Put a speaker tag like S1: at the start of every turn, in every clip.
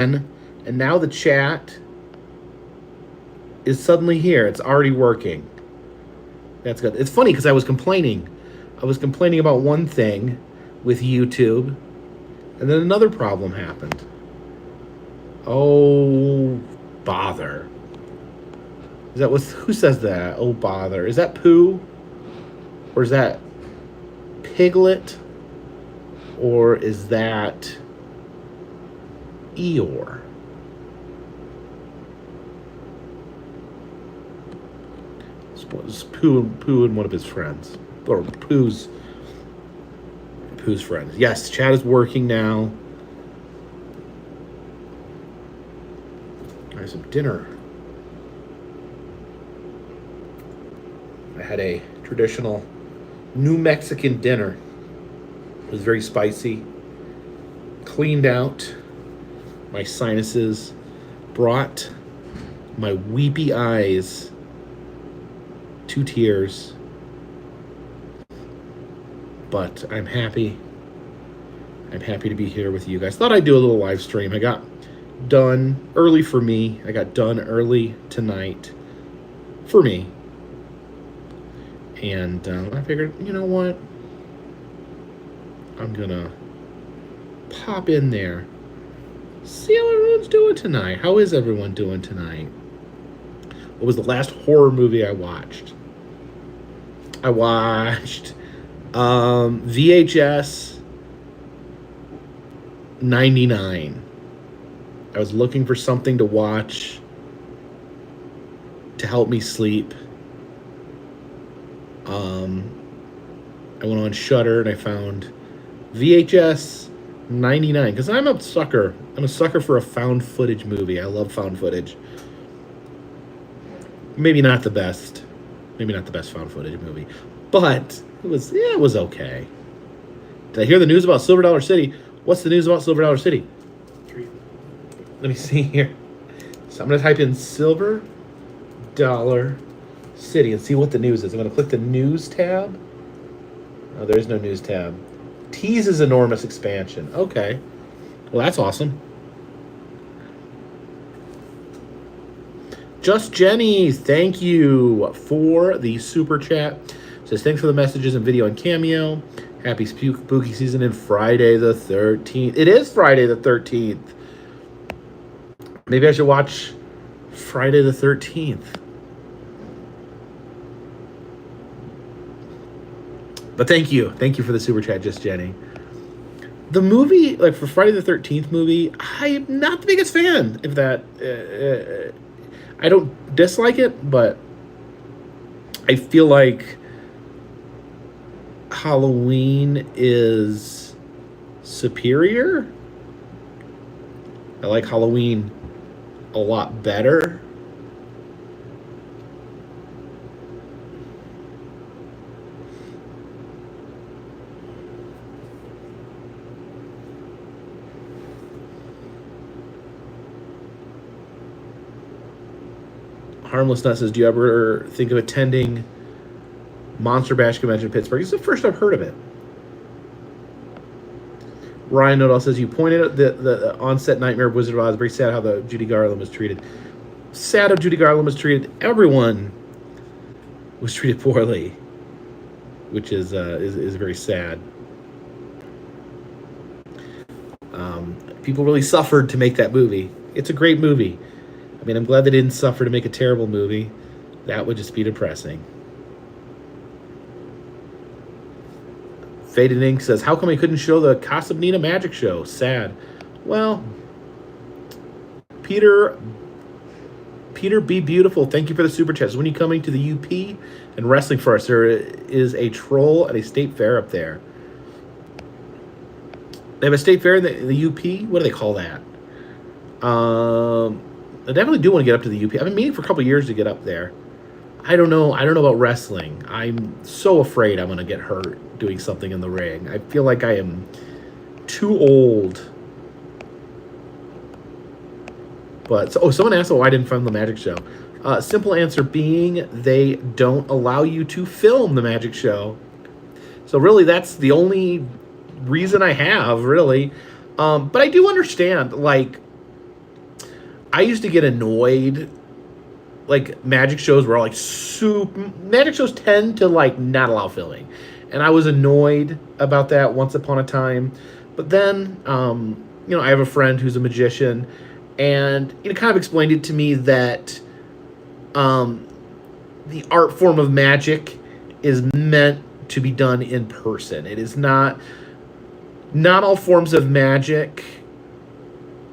S1: and now the chat is suddenly here. It's already working. That's good. It's funny because I was complaining. I was complaining about one thing with YouTube, and then another problem happened. Oh, bother. Is that what? Who says that? Oh, bother. Is that Pooh? Or is that Piglet? Or is that Eeyore? It's Pooh and one of his friends. Or Pooh's friends. Yes, chat is working now. I have some dinner. I had a traditional New Mexican dinner. It was very spicy. Cleaned out my sinuses. Brought my weepy eyes to tears. But I'm happy. I'm happy to be here with you guys. Thought I'd do a little live stream. I got done early for me. I got done early tonight for me. And I figured, you know what? I'm going to pop in there. See how everyone's doing tonight. How is everyone doing tonight? What was the last horror movie I watched? I watched VHS 99. I was looking for something to watch to help me sleep. I went on Shudder and I found VHS 99 because I'm a sucker. I'm a sucker for a found footage movie. I love found footage. Maybe not the best. Maybe not the best found footage movie, but it was okay. Did I hear the news about Silver Dollar City? What's the news about Silver Dollar City? Let me see here. So I'm going to type in Silver Dollar City and see what the news is. I'm going to click the news tab. Oh, there's no news tab. Teases enormous expansion. Okay. Well, that's awesome. Just Jenny, thank you for the super chat. Says thanks for the messages and video on Cameo. Happy spooky season and Friday the 13th. It is Friday the 13th. Maybe I should watch Friday the 13th. But thank you. Thank you for the super chat, Just Jenny. The movie, like for Friday the 13th movie, I'm not the biggest fan of that. I don't dislike it, but I feel like Halloween is superior. I like Halloween a lot better. Harmless Nut says, do you ever think of attending Monster Bash convention in Pittsburgh? It's the first I've heard of it. Ryan Nodal says, you pointed out the on-set nightmare of Wizard of Oz. Very sad how the Judy Garland was treated. Sad how Judy Garland was treated. Everyone was treated poorly, which is very sad. People really suffered to make that movie. It's a great movie. I mean, I'm glad they didn't suffer to make a terrible movie. That would just be depressing. Faded Ink says, how come I couldn't show the Casa Bonita magic show? Sad. Well, Peter Be Beautiful, thank you for the super chats. When are you coming to the UP and wrestling for us? There is a troll at a state fair up there. They have a state fair in the UP? What do they call that? I definitely do want to get up to the UP. I've been meaning for a couple of years to get up there. I don't know about wrestling. I'm so afraid I'm going to get hurt doing something in the ring. I feel like I am too old. But someone asked why I didn't film the magic show. Simple answer being they don't allow you to film the magic show. So really, that's the only reason I have, really. But I do understand, like, I used to get annoyed. Like, magic shows were all like magic shows tend to like not allow filling, and I was annoyed about that once upon a time. But then, I have a friend who's a magician, and kind of explained it to me that the art form of magic is meant to be done in person. It is not all forms of magic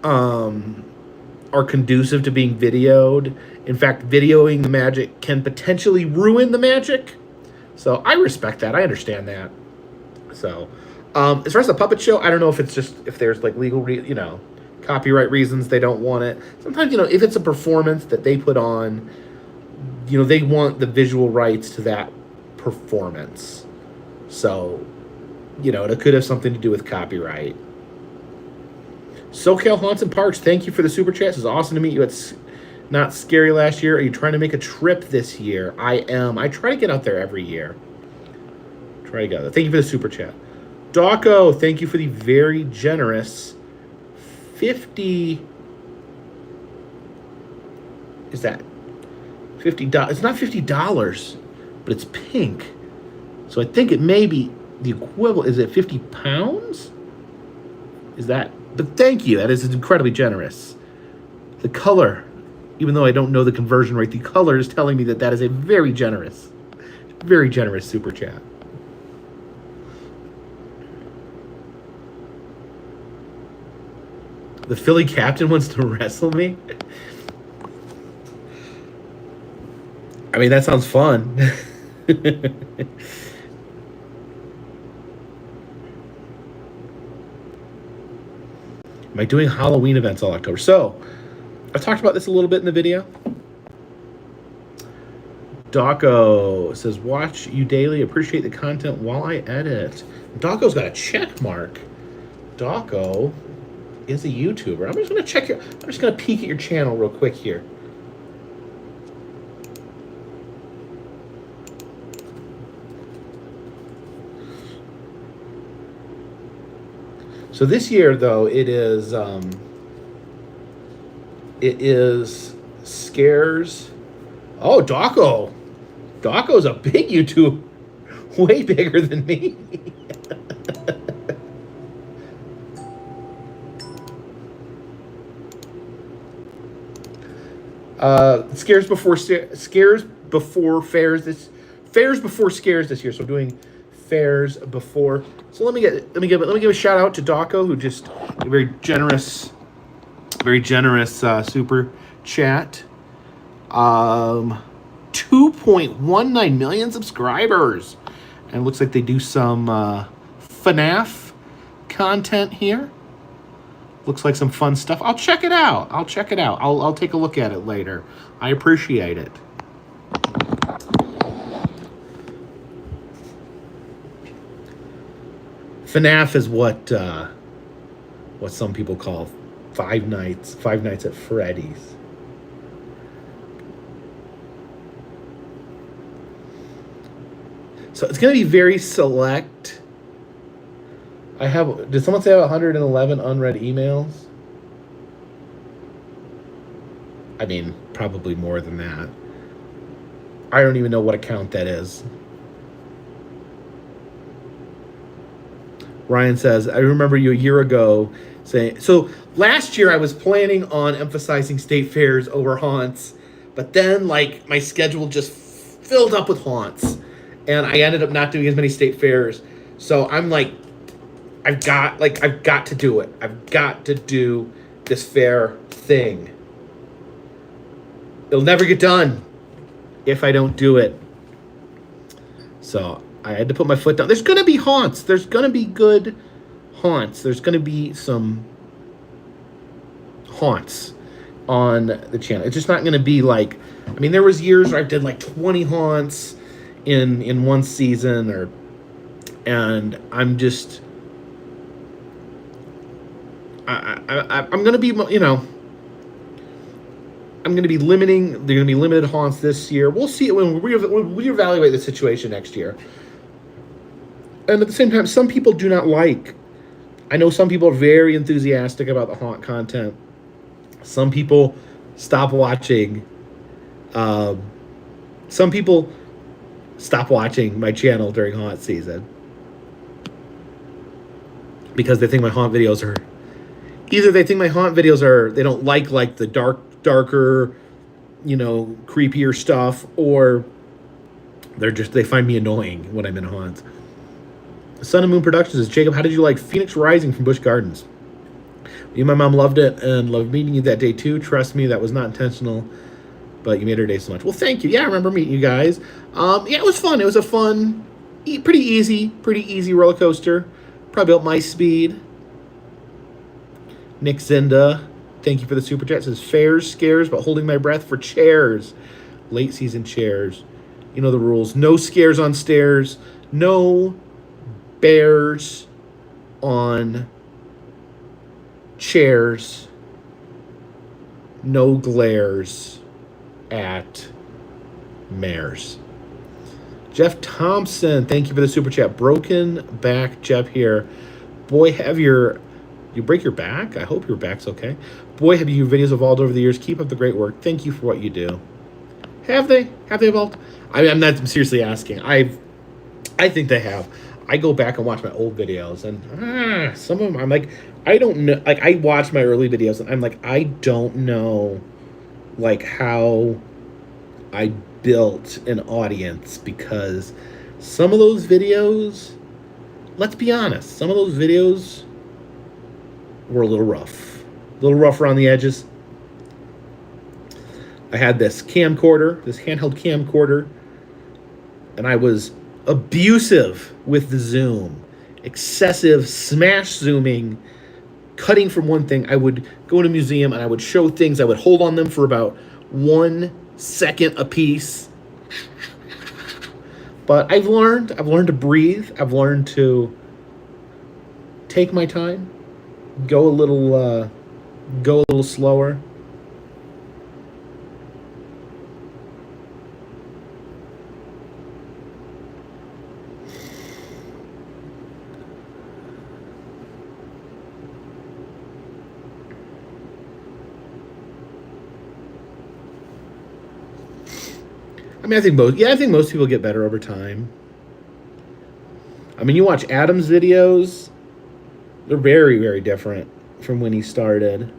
S1: are conducive to being videoed. In fact, videoing the magic can potentially ruin the magic. So I respect that. I understand that. So as far as the puppet show, I don't know if it's just if there's like legal, copyright reasons they don't want it. Sometimes, if it's a performance that they put on, they want the visual rights to that performance. So, it could have something to do with copyright. SoCal Haunts and Parks, thank you for the super chat. It's awesome to meet you at Not Scary last year. Are you trying to make a trip this year? I am. I try to get out there every year. Thank you for the super chat. Dawko, thank you for the very generous 50. Is that $50? It's not $50, but it's pink. So I think it may be the equivalent. Is it 50 pounds? Is that? But thank you. That is incredibly generous. The color, even though I don't know the conversion rate, the color is telling me that is a very generous super chat. The Philly captain wants to wrestle me? I mean, that sounds fun. Am I doing Halloween events all October? So, I've talked about this a little bit in the video. Dawko says, watch you daily, appreciate the content while I edit. Dawko's got a check mark. Dawko is a YouTuber. I'm just gonna peek at your channel real quick here. So this year, though, it is Scares. Oh, Dawko. Dawko's a big YouTube, way bigger than me. Scares before fairs this year. So I'm doing fairs before. So let me give a shout out to Dawko, who just a very generous super chat. 2.19 million subscribers, and it looks like they do some FNAF content here. Looks like some fun stuff. I'll check it out. I'll take a look at it later. I appreciate it. FNAF is what some people call Five Nights at Freddy's. So it's going to be very select. Did someone say I have 111 unread emails? I mean, probably more than that. I don't even know what account that is. Ryan says, I remember you a year ago saying, so last year I was planning on emphasizing state fairs over haunts, but then my schedule just filled up with haunts, and I ended up not doing as many state fairs. So I'm I've got to do it. I've got to do this fair thing. It'll never get done if I don't do it. So I had to put my foot down. There's going to be haunts. There's going to be good haunts. There's going to be some haunts on the channel. It's just not going to be there was years where I did 20 haunts in one season, and I'm just, I'm going to be, I'm going to be limiting. They're going to be limited haunts this year. We'll see it when we reevaluate the situation next year. And at the same time, some people do not like. I know some people are very enthusiastic about the haunt content. Some people stop watching. Some people stop watching my channel during haunt season because they think my haunt videos are either they think my haunt videos are they don't like the darker, creepier stuff, or they find me annoying when I'm in haunts. Sun and Moon Productions is Jacob. How did you like Phoenix Rising from Busch Gardens? Me and my mom loved it and loved meeting you that day too. Trust me, that was not intentional, but you made her day so much. Well, thank you. Yeah, I remember meeting you guys. Yeah, it was fun. It was a fun, pretty easy roller coaster. Probably about my speed. Nick Zinda, thank you for the super chat. Says fairs, scares, but holding my breath for chairs. Late season chairs. You know the rules. No scares on stairs. No bears on chairs. No glares at mares. Jeff Thompson, thank you for the super chat. Broken back Jeff here. Boy, you break your back? I hope your back's okay. Boy, have your videos evolved over the years. Keep up the great work. Thank you for what you do. Have they? Have they evolved? I'm not seriously asking. I think they have. I go back and watch my old videos, and some of them I'm like, I don't know. Like, I watch my early videos, and I'm like, I don't know, like, how I built an audience, because some of those videos, let's be honest, some of those videos were a little rough around the edges. I had this camcorder, this handheld camcorder, and I was abusive with the zoom, excessive smash zooming, cutting from one thing. I would go to a museum and I would show things. I would hold on them for about 1 second a piece. But I've learned to breathe. I've learned to take my time, go a little slower. I mean, I think most people get better over time. I mean, you watch Adam's videos, they're very, very different from when he started.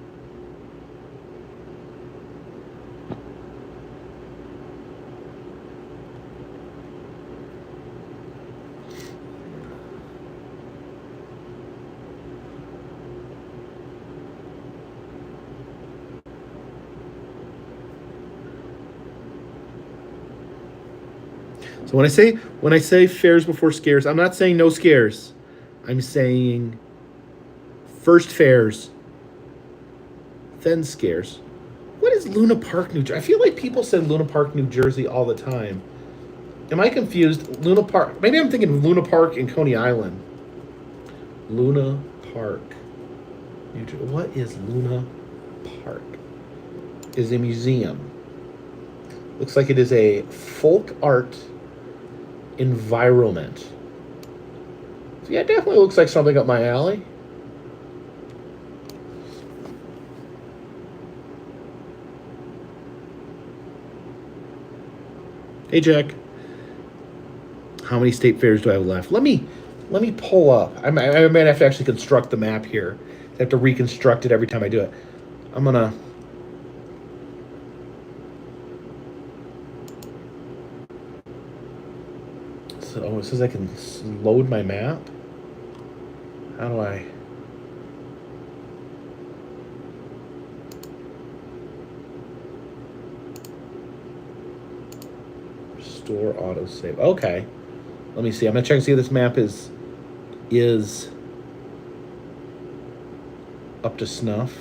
S1: So when I say fairs before scares, I'm not saying no scares. I'm saying first fairs, then scares. What is Luna Park, New Jersey? I feel like people say Luna Park, New Jersey all the time. Am I confused? Luna Park. Maybe I'm thinking of Luna Park in Coney Island. Luna Park, New Jersey. What is Luna Park? Is a museum. Looks like it is a folk art environment. So yeah, it definitely looks like something up my alley. Hey Jack, how many state fairs do I have left? Let me pull up. I might have to actually construct the map here. I have to reconstruct it every time I do it. I'm gonna. So it says I can load my map. How do I? Restore autosave. Okay. Let me see. I'm gonna check and see if this map is up to snuff.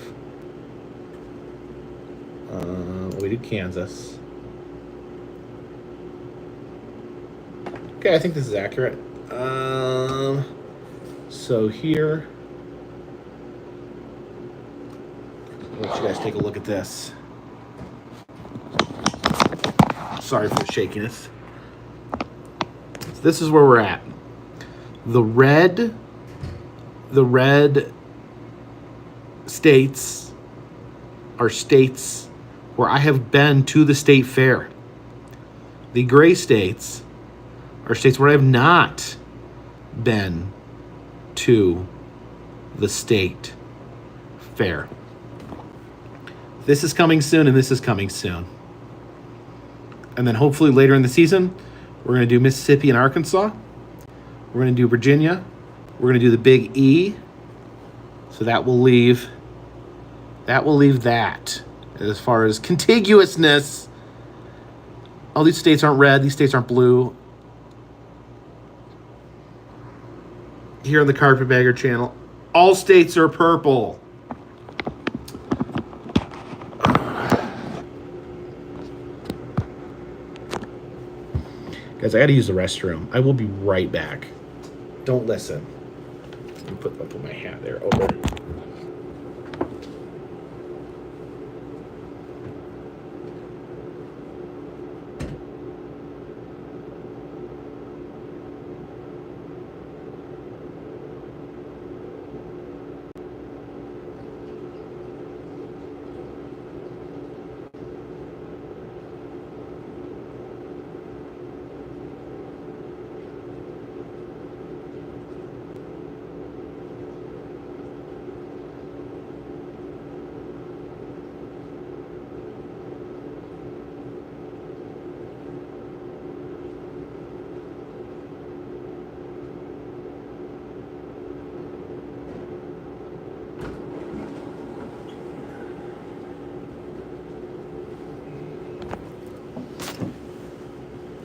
S1: We did Kansas. Okay, I think this is accurate. So here, I'll let you guys take a look at this. Sorry for the shakiness. So this is where we're at. The red states are states where I have been to the state fair. The gray states are states where I have not been to the state fair. This is coming soon, and this is coming soon. And then hopefully later in the season, we're going to do Mississippi and Arkansas. We're going to do Virginia. We're going to do the Big E. So that will leave that as far as contiguousness. All these states aren't red. These states aren't blue. Here on the Carpetbagger channel, all states are purple. Guys, I got to use the restroom. I will be right back. Don't listen. Let me put my hat there over.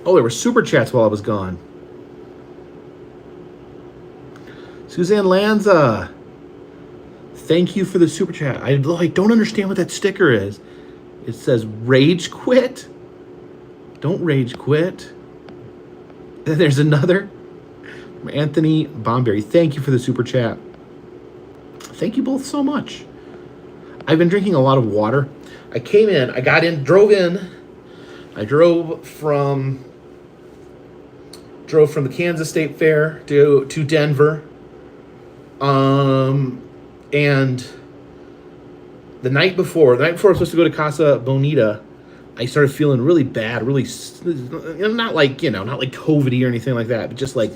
S1: Oh, there were super chats while I was gone. Suzanne Lanza, thank you for the super chat. I don't understand what that sticker is. It says rage quit. Don't rage quit. Then there's another from Anthony Bomberry. Thank you for the super chat. Thank you both so much. I've been drinking a lot of water. I came in, I got in, drove in. I drove from the Kansas State Fair to Denver. And the night before I was supposed to go to Casa Bonita, I started feeling really bad, really, not like COVID-y or anything like that, but just like,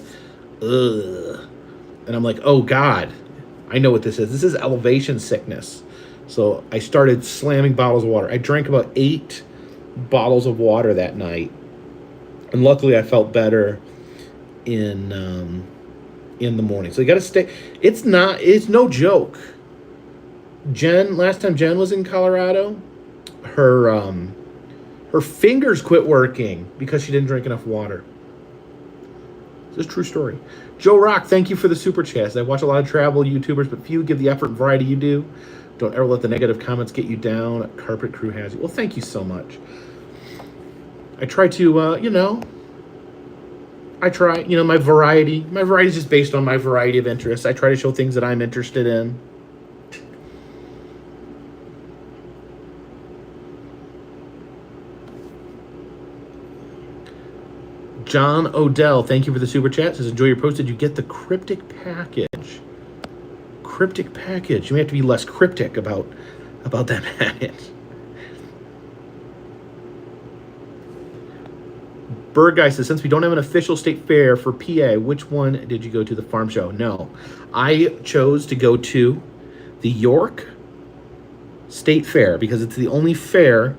S1: ugh. And I'm like, oh God, I know what this is. This is elevation sickness. So I started slamming bottles of water. I drank about 8 bottles of water that night. And luckily I felt better in the morning. So you got to stay. It's no joke. Last time Jen was in Colorado, her fingers quit working because she didn't drink enough water. This is a true story. Joe Rock, thank you for the super chat. I watch a lot of travel YouTubers, but few give the effort and variety you do. Don't ever let the negative comments get you down. Carpet Crew has you. Well, thank you so much. I try to, my variety is just based on my variety of interests. I try to show things that I'm interested in. John Odell, thank you for the super chat. Says, enjoy your post. Did you get the cryptic package? Cryptic package. You may have to be less cryptic about that package. Bird Guy says, since we don't have an official state fair for PA, which one did you go to, the farm show? No. I chose to go to the York State Fair because it's the only fair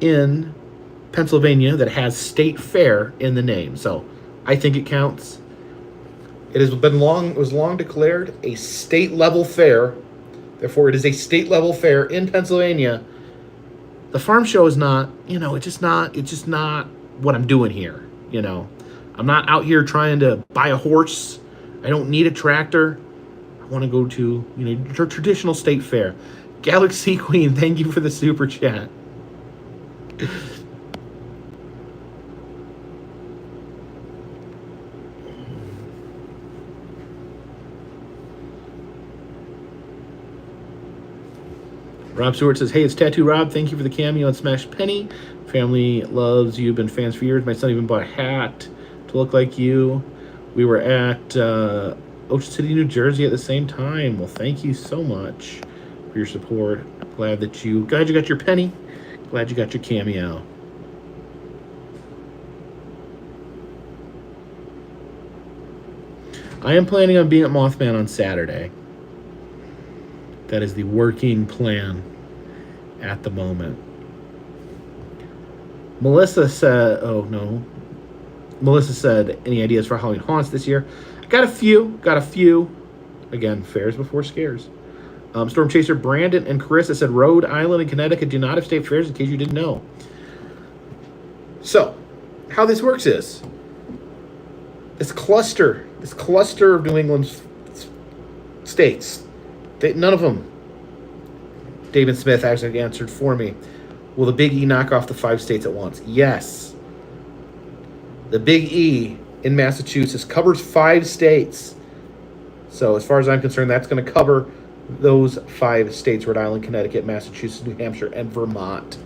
S1: in Pennsylvania that has state fair in the name. So I think it counts. It was long declared a state level fair. Therefore, it is a state level fair in Pennsylvania. The farm show is not, it's just not what I'm doing here. I'm not out here trying to buy a horse. I don't need a tractor. I want to go to, traditional state fair. Galaxy Queen, thank you for the super chat. Rob Stewart says, hey, it's Tattoo Rob. Thank you for the cameo on Smash Penny. Family loves you. Been fans for years. My son even bought a hat to look like you. We were at Ocean City, New Jersey at the same time. Well, thank you so much for your support. Glad you got your penny. Glad you got your Cameo. I am planning on being at Mothman on Saturday. That is the working plan at the moment. Melissa said, oh no. Melissa said, any ideas for Halloween haunts this year? Got a few. Again, fairs before scares. Storm Chaser Brandon and Carissa said Rhode Island and Connecticut do not have state fairs, in case you didn't know. So, how this works is, this cluster of New England states, none of them, David Smith actually answered for me. Will the Big E knock off the 5 states at once? Yes. The Big E in Massachusetts covers 5 states. So as far as I'm concerned, that's going to cover those 5 states: Rhode Island, Connecticut, Massachusetts, New Hampshire, and Vermont.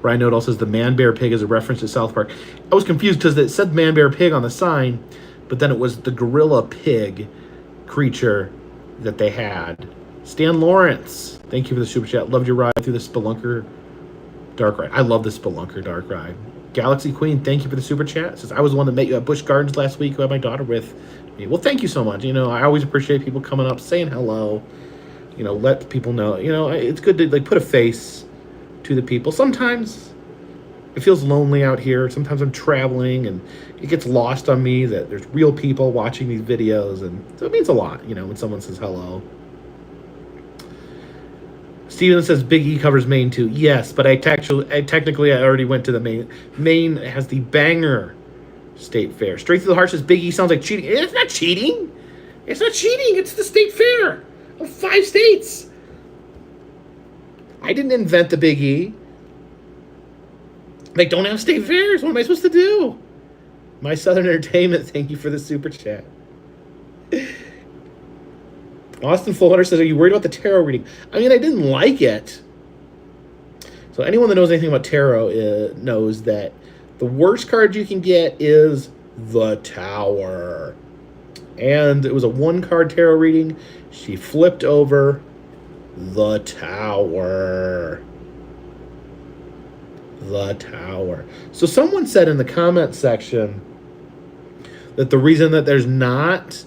S1: Ryan Nodal says the man-bear pig is a reference to South Park. I was confused because it said man-bear pig on the sign, but then it was the gorilla pig creature that they had. Stan Lawrence, thank you for the super chat. Loved your ride through the Spelunker Dark Ride. I love the Spelunker Dark Ride. Galaxy Queen, thank you for the super chat. Says, I was the one that met you at Busch Gardens last week who had my daughter with me. Well, thank you so much. You know, I always appreciate people coming up, saying hello. You know, let people know. You know, it's good to like put a face to the people. Sometimes it feels lonely out here. Sometimes I'm traveling and it gets lost on me that there's real people watching these videos, and so it means a lot, you know, when someone says hello. Steven says Big E covers Maine too. Yes, but I technically already went to the Maine. Maine has the banger state fair. Straight through the heart says Big E sounds like cheating. It's not cheating. It's not cheating. It's the state fair of 5 states. I didn't invent the Big E. They don't have state fairs. What am I supposed to do? My Southern Entertainment, thank you for the super chat. Austin Fuller says, are you worried about the tarot reading? I mean, I didn't like it. So anyone that knows anything about tarot knows that the worst card you can get is the Tower. And it was a 1-card tarot reading. She flipped over the Tower. The Tower. So someone said in the comment section that the reason that there's not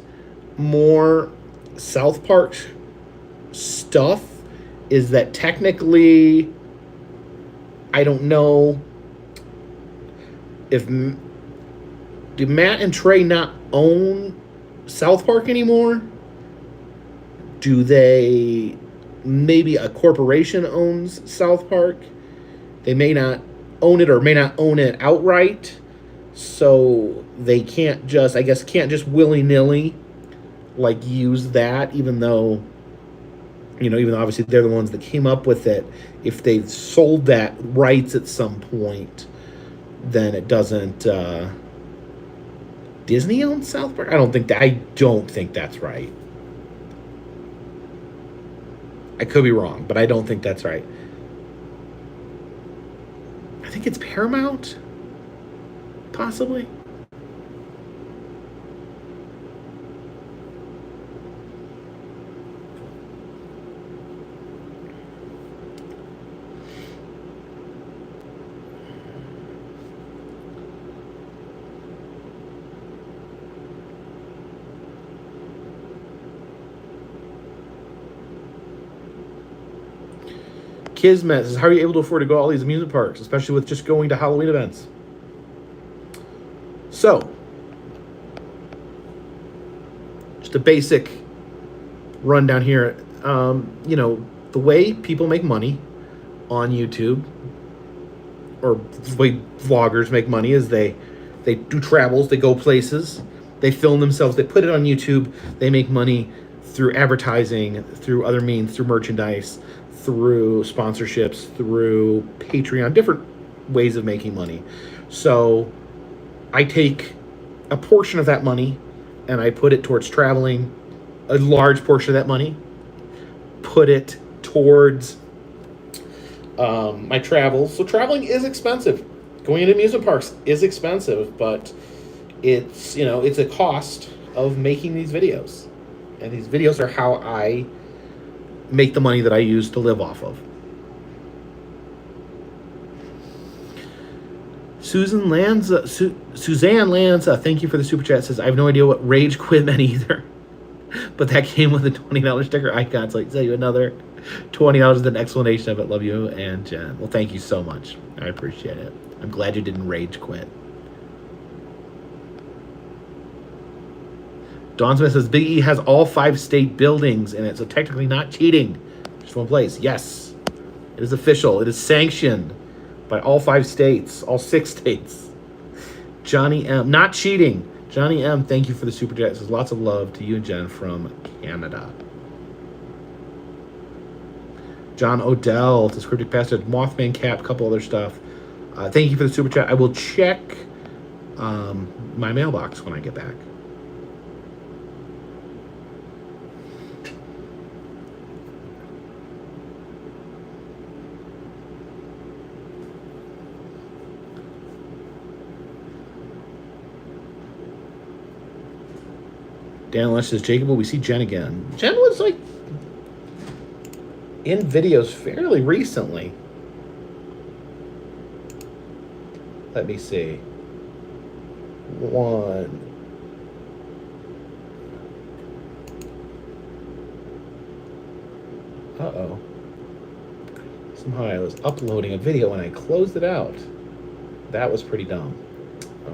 S1: more South Park stuff is that technically, I don't know if do Matt and Trey not own South Park anymore? Do they, maybe a corporation owns South Park? They may not own it or may not own it outright, so they can't just, I guess, willy-nilly like use that, even though, you know, even though obviously they're the ones that came up with it. If they sold that rights at some point, then it doesn't, Disney owns South Park? I don't think that's right. I could be wrong, but I don't think that's right. I think it's Paramount, possibly. Kismet says, how are you able to afford to go to all these amusement parks, especially with just going to Halloween events? So, just a basic rundown here. You know, the way people make money on YouTube, or the way vloggers make money, is they do travels, they go places, they film themselves, they put it on YouTube, they make money through advertising, through other means, through merchandise, through sponsorships, through Patreon, different ways of making money. So I take a portion of that money and I put it towards traveling, a large portion of that money, put it towards my travels. So traveling is expensive. Going into amusement parks is expensive, but it's, you know, it's a cost of making these videos. And these videos are how I make the money that I use to live off of. Suzanne Lanza, thank you for the super chat. Says I have no idea what rage quit meant either, but that came with a $20 sticker icon. So I tell you another $20 with an explanation of it. Love you and Jen. Well, thank you so much. I appreciate it. I'm glad you didn't rage quit. Dawn Smith says Big E has all 5 state buildings in it, so technically not cheating. Just one place. Yes, it is official. It is sanctioned by all 5 states, all 6 states. Johnny M, not cheating. Johnny M, thank you for the super chat. Says lots of love to you and Jen from Canada. John Odell, to Cryptic Pastor, Mothman Cap, couple other stuff. Thank you for the super chat. I will check my mailbox when I get back. Dan Lush says, Jacob, will we see Jen again? Jen was like in videos fairly recently. Let me see. One. Uh-oh. Somehow I was uploading a video and I closed it out. That was pretty dumb.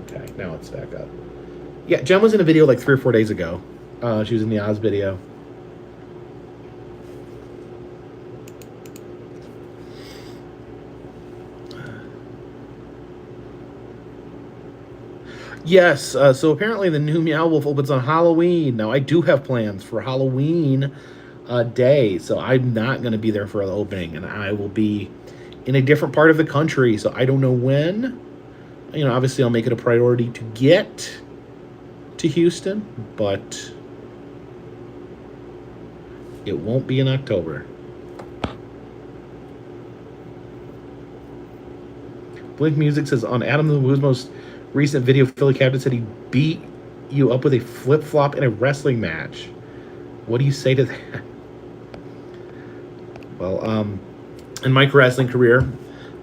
S1: Okay, now it's back up. Yeah, Jen was in a video like 3 or 4 days ago. She was in the Oz video. Yes, so apparently the new Meow Wolf opens on Halloween. Now, I do have plans for Halloween day, so I'm not going to be there for the opening, and I will be in a different part of the country, so I don't know when. You know, obviously I'll make it a priority to get to Houston, but it won't be in October. Blink Music says, on Adam the Woo's most recent video, Philly Captain said he beat you up with a flip-flop in a wrestling match. What do you say to that? Well, in my wrestling career,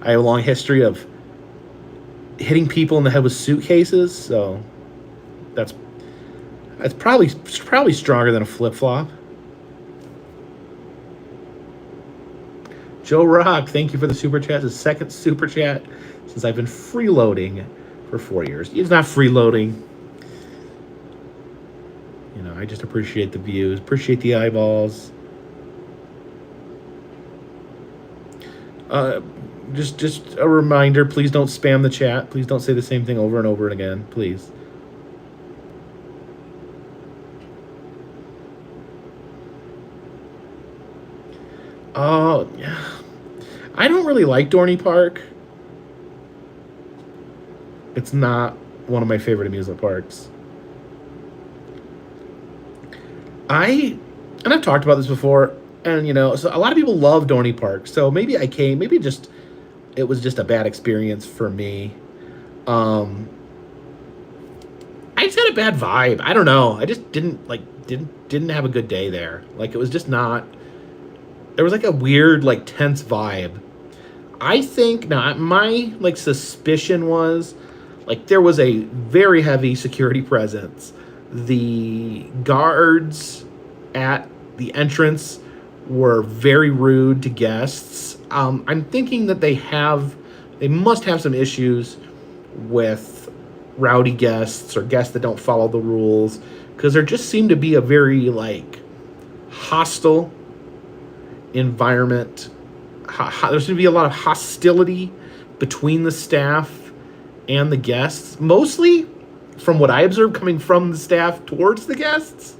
S1: I have a long history of hitting people in the head with suitcases, so that's probably stronger than a flip-flop. Joe Rock, thank you for the super chat. His second super chat since I've been freeloading for 4 years. It's not freeloading. You know, I just appreciate the views, appreciate the eyeballs. Just a reminder, please don't spam the chat. Please don't say the same thing over and over again, please. Yeah. I don't really like Dorney Park. It's not one of my favorite amusement parks. I've talked about this before, and you know, so a lot of people love Dorney Park. So maybe it was just a bad experience for me. I just had a bad vibe. I don't know. I just didn't have a good day there. Like, it was just not. There was like a weird, like, tense vibe. I think now my like suspicion was like there was a very heavy security presence. The guards at the entrance were very rude to guests. I'm thinking that they must have some issues with rowdy guests or guests that don't follow the rules, because there just seemed to be a very like hostile environment. There seemed to be a lot of hostility between the staff and the guests, mostly from what I observed coming from the staff towards the guests.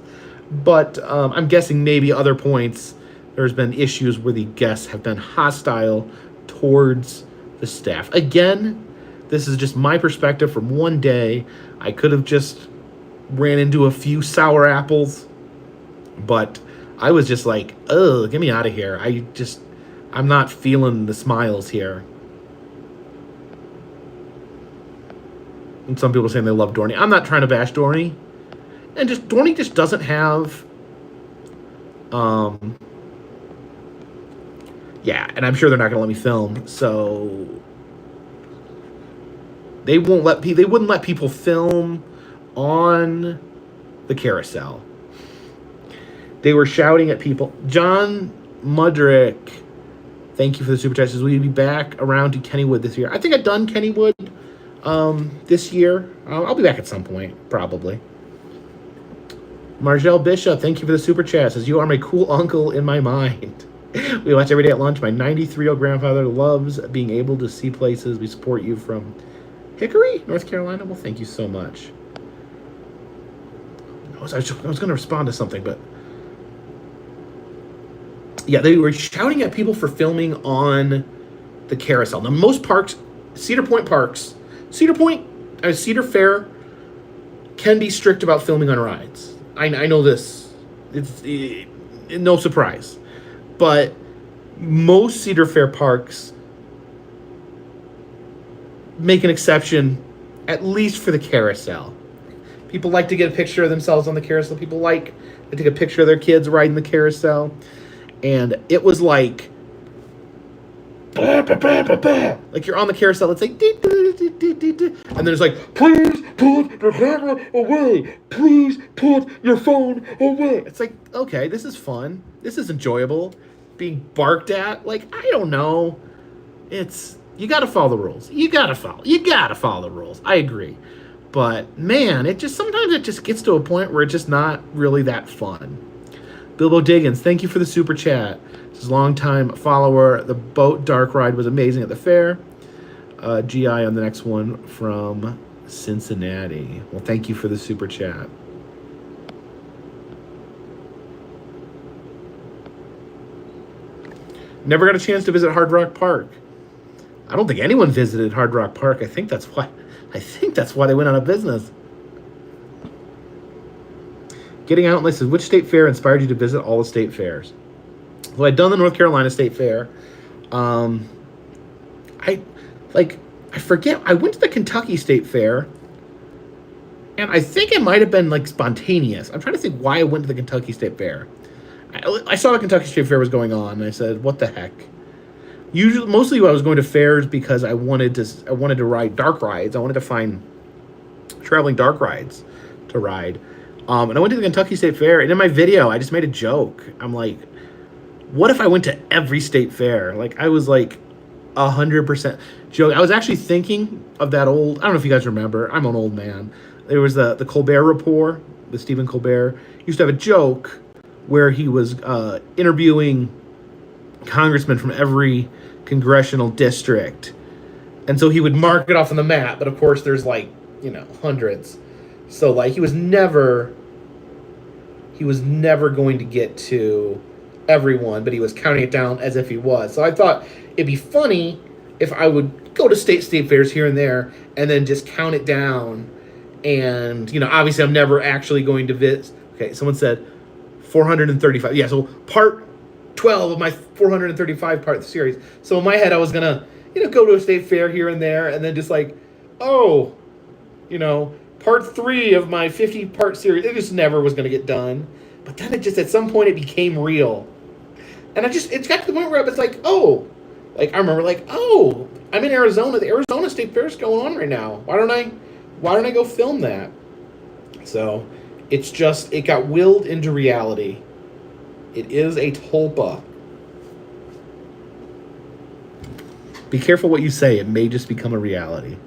S1: But I'm guessing maybe other points there's been issues where the guests have been hostile towards the staff. Again, this is just my perspective from one day. I could have just ran into a few sour apples, but I was just like, ugh, get me out of here. I'm not feeling the smiles here. And some people are saying they love Dorney. I'm not trying to bash Dorney. And Dorney just doesn't have Yeah, and I'm sure they're not going to let me film, so they wouldn't let people film on the carousel. They were shouting at people. John Mudrick, thank you for the super chat. Says, will you be back around to Kennywood this year? I think I've done Kennywood this year. I'll be back at some point, probably. Margelle Bishop, thank you for the super chat. Says, you are my cool uncle in my mind. We watch every day at lunch. My 93-year-old grandfather loves being able to see places. We support you from Hickory, North Carolina. Well, thank you so much. I was going to respond to something, but yeah, they were shouting at people for filming on the carousel. Now, most parks, Cedar Point parks, Cedar Fair can be strict about filming on rides. I know this. It's no surprise. But most Cedar Fair parks make an exception, at least for the carousel. People like to get a picture of themselves on the carousel. People like to take a picture of their kids riding the carousel. And it was like, bah, bah, bah, bah, bah. Like you're on the carousel, it's like, and then it's like, please put your camera away. Please put your phone away. It's like, okay, this is fun. This is enjoyable. Being barked at, like, I don't know. You got to follow the rules. You got to follow the rules. I agree. But man, sometimes it just gets to a point where it's just not really that fun. Bilbo Diggins, thank you for the super chat. This is a long-time follower. The boat dark ride was amazing at the fair. GI on the next one from Cincinnati. Well, thank you for the super chat. Never got a chance to visit Hard Rock Park. I don't think anyone visited Hard Rock Park. I think that's why they went out of business. Getting out and says, which state fair inspired you to visit all the state fairs? Well, I'd done the North Carolina State Fair. I forget. I went to the Kentucky State Fair, and I think it might have been like spontaneous. I'm trying to think why I went to the Kentucky State Fair. I saw the Kentucky State Fair was going on, and I said, what the heck? Mostly I was going to fairs because I wanted to ride dark rides. I wanted to find traveling dark rides to ride. And I went to the Kentucky State Fair, and in my video, I just made a joke. I'm like, what if I went to every state fair? Like, I was like 100% joke. I was actually thinking of that old, I don't know if you guys remember, I'm an old man. There was the Colbert Report with Stephen Colbert. He used to have a joke where he was interviewing congressmen from every congressional district. And so he would mark it off on the map, but of course there's like, hundreds. So like he was never going to get to everyone, but he was counting it down as if he was. So I thought it'd be funny if I would go to state fairs here and there and then just count it down. And, obviously I'm never actually going to visit. Okay, someone said 435. Yeah, so part 12 of my 435 part series. So in my head I was going to, go to a state fair here and there and then just like, part 3 of my 50-part series. It just never was going to get done. But then at some point it became real. And it got to the point where I was like, I remember I'm in Arizona. The Arizona State Fair is going on right now. Why don't I go film that? So it got willed into reality. It is a tulpa. Be careful what you say. It may just become a reality.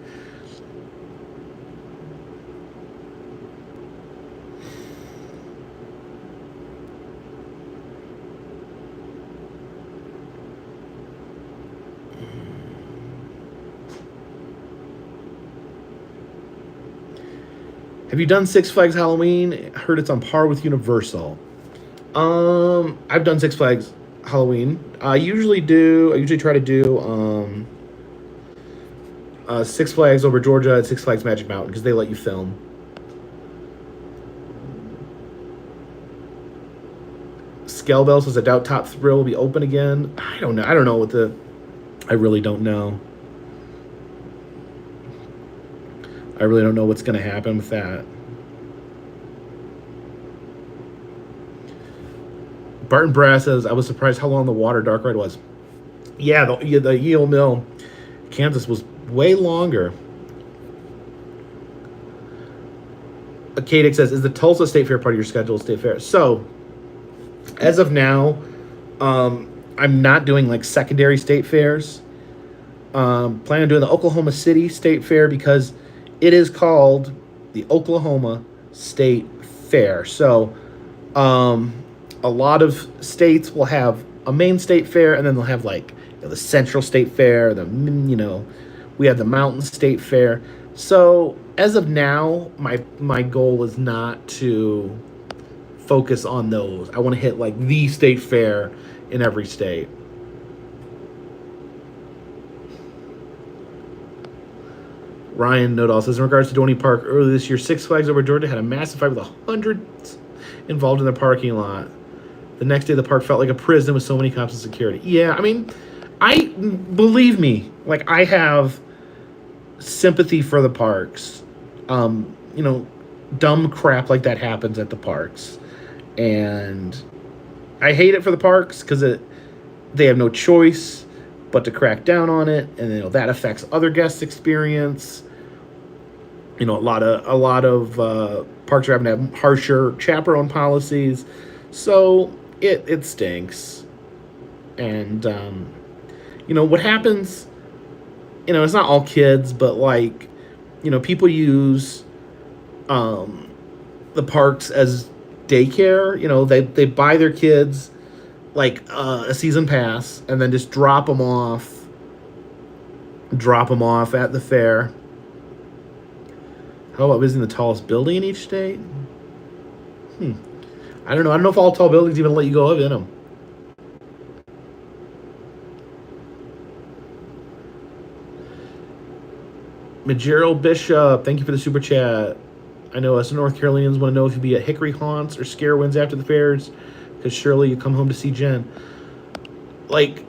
S1: Have you done Six Flags Halloween? Heard it's on par with Universal. I've done Six Flags Halloween. I usually try to do Six Flags over Georgia and Six Flags Magic Mountain because they let you film. Scalebell says, I doubt Top Thrill will be open again. I don't know. I really don't know. I really don't know what's going to happen with that. Barton Brass says, I was surprised how long the water dark ride was. Yeah, the Yale Mill, Kansas was way longer. Akadic says, "Is the Tulsa State Fair part of your scheduled state fair?" So, as of now, I'm not doing like secondary state fairs. Plan on doing the Oklahoma City State Fair because it is called the Oklahoma State Fair. So, a lot of states will have a main state fair, and then they'll have like the Central State Fair. We have the Mountain State Fair. So as of now, my goal is not to focus on those. I want to hit like the state fair in every state. Ryan Nodal says, in regards to Dorney Park, earlier this year, Six Flags Over Georgia had a massive fight with hundreds involved in the parking lot. The next day, the park felt like a prison with so many cops and security. Yeah, I mean, believe me, like I have sympathy for the parks. Dumb crap like that happens at the parks, and I hate it for the parks because they have no choice but to crack down on it, and that affects other guests' experience. A lot of parks are having to have harsher chaperone policies, so it stinks. And what happens? It's not all kids, but like, people use the parks as daycare. They buy their kids like a season pass and then just drop them off at the fair. How about visiting the tallest building in each state? I don't know if all tall buildings even let you go up in them. Majero Bishop, thank you for the super chat. I know us North Carolinians want to know if you'll be at Hickory Haunts or Scarewinds after the fairs, because surely you come home to see Jen. Like,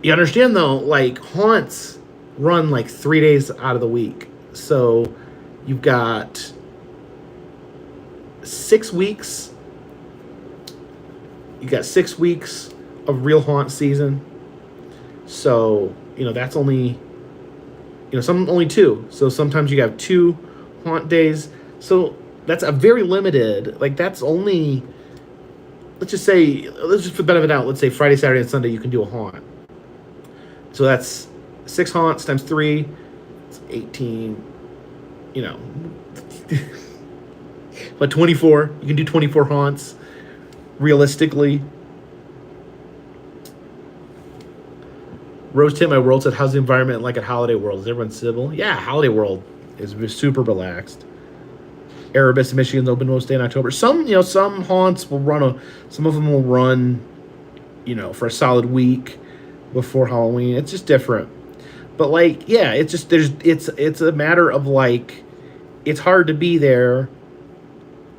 S1: you understand though, like Haunts run like 3 days out of the week. So you've got 6 weeks. You got 6 weeks of real haunt season. So, that's only, some only 2. So sometimes you have 2 haunt days. So that's a very limited, like that's only, let's just for the benefit out, let's say Friday, Saturday, and Sunday you can do a haunt. So that's 6 haunts times 3, it's 18, but 24, you can do 24 haunts realistically. Rose Tip My World said, how's the environment like at Holiday World? Is everyone civil? Yeah, Holiday World is super relaxed. Erebus, Michigan's open most day in October. Some haunts will run some of them will run, for a solid week before Halloween. It's just different. But like, yeah, it's just it's a matter of like, it's hard to be there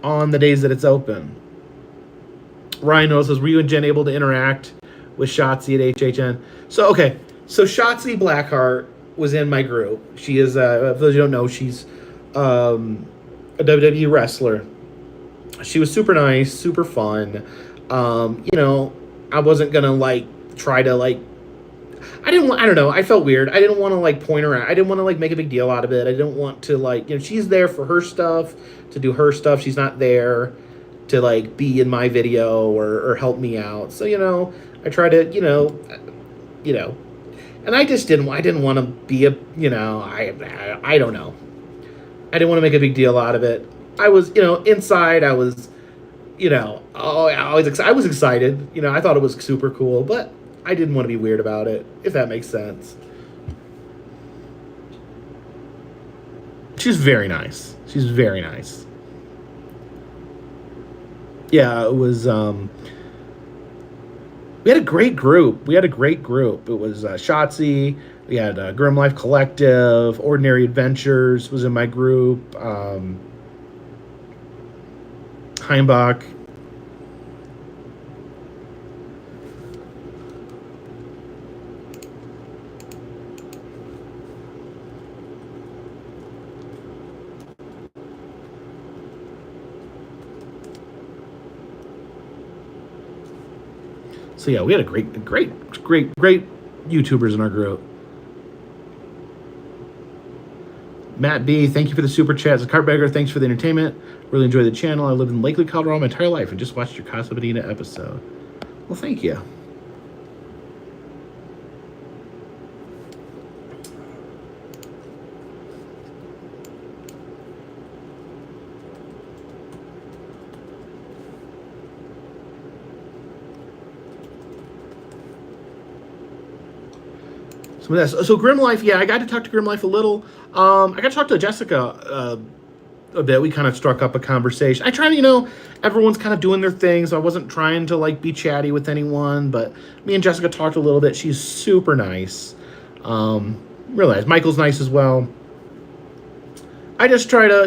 S1: on the days that it's open. Ryan knows, says, were you and Jen able to interact with Shotzi at HHN? So Shotzi Blackheart was in my group. She is, for those who don't know, she's a WWE wrestler. She was super nice, super fun. I wasn't gonna like try to like. I don't know. I felt weird. I didn't want to like point her out. I didn't want to like make a big deal out of it. I didn't want to like, she's there for her stuff, to do her stuff. She's not there to like be in my video or help me out. So, I try to, and I didn't want to be a, I don't know. I didn't want to make a big deal out of it. I was, inside I was, I was excited. I thought it was super cool, but I didn't want to be weird about it, if that makes sense. She's very nice. She's very nice. Yeah, it was, we had a great group. It was Shotzi. We had Grim Life Collective. Ordinary Adventures was in my group. Heimbach. So yeah, we had a great YouTubers in our group. Matt B, thank you for the super chat. Carpetbagger, thanks for the entertainment. Really enjoy the channel. I lived in Lakeland, Colorado my entire life and just watched your Casa Medina episode. Well, thank you. So Grim Life, yeah, I got to talk to Grim Life a little. I got to talk to Jessica a bit. We kind of struck up a conversation. I try to, everyone's kind of doing their thing, so I wasn't trying to be chatty with anyone. But me and Jessica talked a little bit. She's super nice. Really nice. Michael's nice as well. I just try to,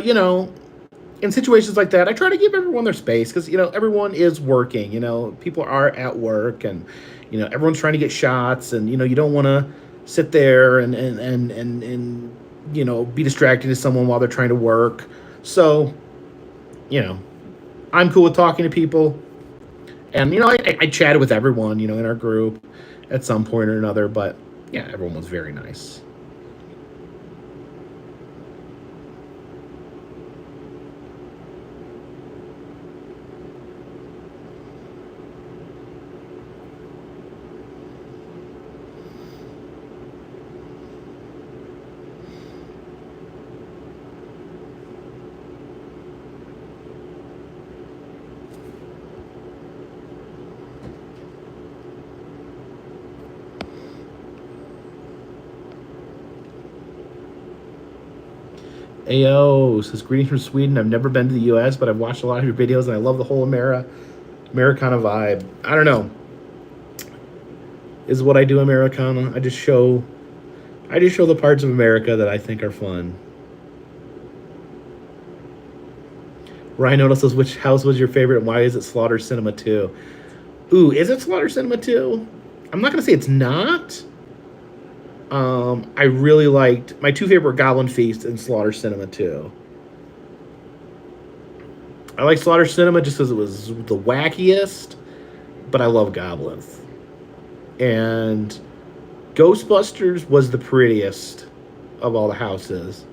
S1: in situations like that, I try to give everyone their space because everyone is working. People are at work, and everyone's trying to get shots, and you don't want to sit there and be distracted to someone while they're trying to work. So, I'm cool with talking to people, and I chatted with everyone in our group at some point or another. But yeah, everyone was very nice. AO says, greetings from Sweden. I've never been to the U.S., but I've watched a lot of your videos, and I love the whole Americana vibe. I don't know. Is what I do Americana. I just show the parts of America that I think are fun. Ryan notices, which house was your favorite, and why is it Slaughter Cinema 2? Ooh, is it Slaughter Cinema 2? I'm not going to say it's not. I really liked my two favorite Goblin Feast and Slaughter Cinema 2. I like Slaughter Cinema just because it was the wackiest, but I love Goblins. And Ghostbusters was the prettiest of all the houses.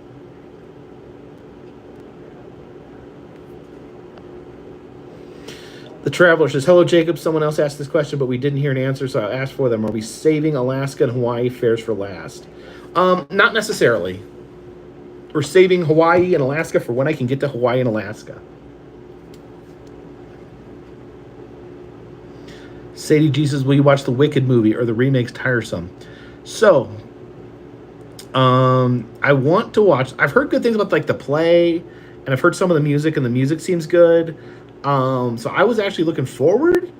S1: The Traveler says, hello, Jacob. Someone else asked this question, but we didn't hear an answer, so I'll ask for them. Are we saving Alaska and Hawaii fares for last? Not necessarily. We're saving Hawaii and Alaska for when I can get to Hawaii and Alaska. Sadie G says, will you watch the Wicked movie or the remake's tiresome? So, I want to watch. I've heard good things about the play, and I've heard some of the music, and the music seems good. So I was actually looking forward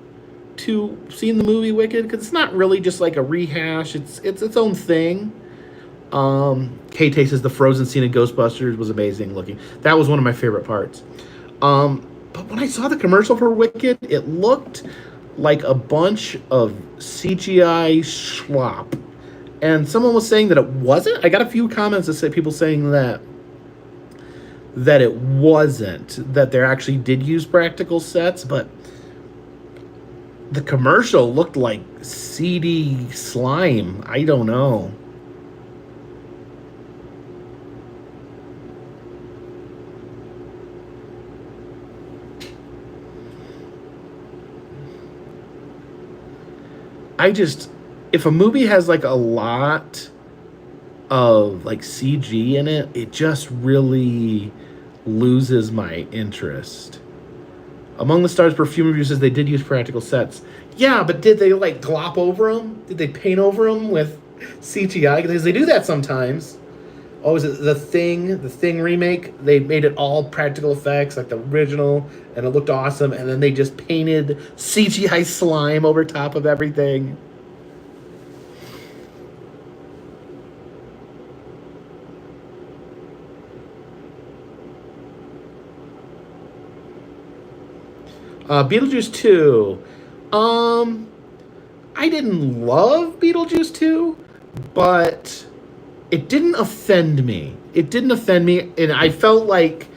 S1: to seeing the movie Wicked because it's not really just a rehash. It's its own thing. K-Tay says the frozen scene in Ghostbusters was amazing looking. That was one of my favorite parts. But when I saw the commercial for Wicked, it looked like a bunch of CGI schlop. And someone was saying that it wasn't. I got a few comments that said people saying that it wasn't, that they actually did use practical sets, but the commercial looked like seedy slime. I don't know. If a movie has a lot of CG in it, it just really loses my interest. Among the Stars perfume review says they did use practical sets. Yeah, but did they glop over them? Did they paint over them with CGI? Because they do that sometimes. Oh, is it the Thing remake? They made it all practical effects like the original, and it looked awesome, and then they just painted CGI slime over top of everything. Beetlejuice 2. I didn't love Beetlejuice 2, but it didn't offend me. And I felt like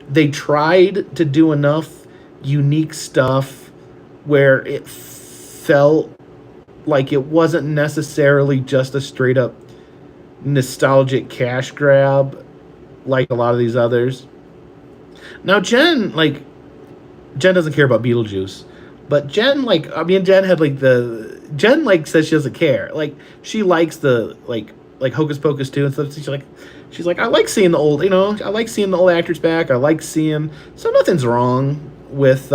S1: they tried to do enough unique stuff where it felt like it wasn't necessarily just a straight up nostalgic cash grab like a lot of these others. Now Jen doesn't care about Beetlejuice, but Jen like I mean Jen had like the Jen like says she doesn't care. Like she likes the like Hocus Pocus 2 and stuff. She's like I like seeing the old, I like seeing the old actors back. I like seeing, so nothing's wrong with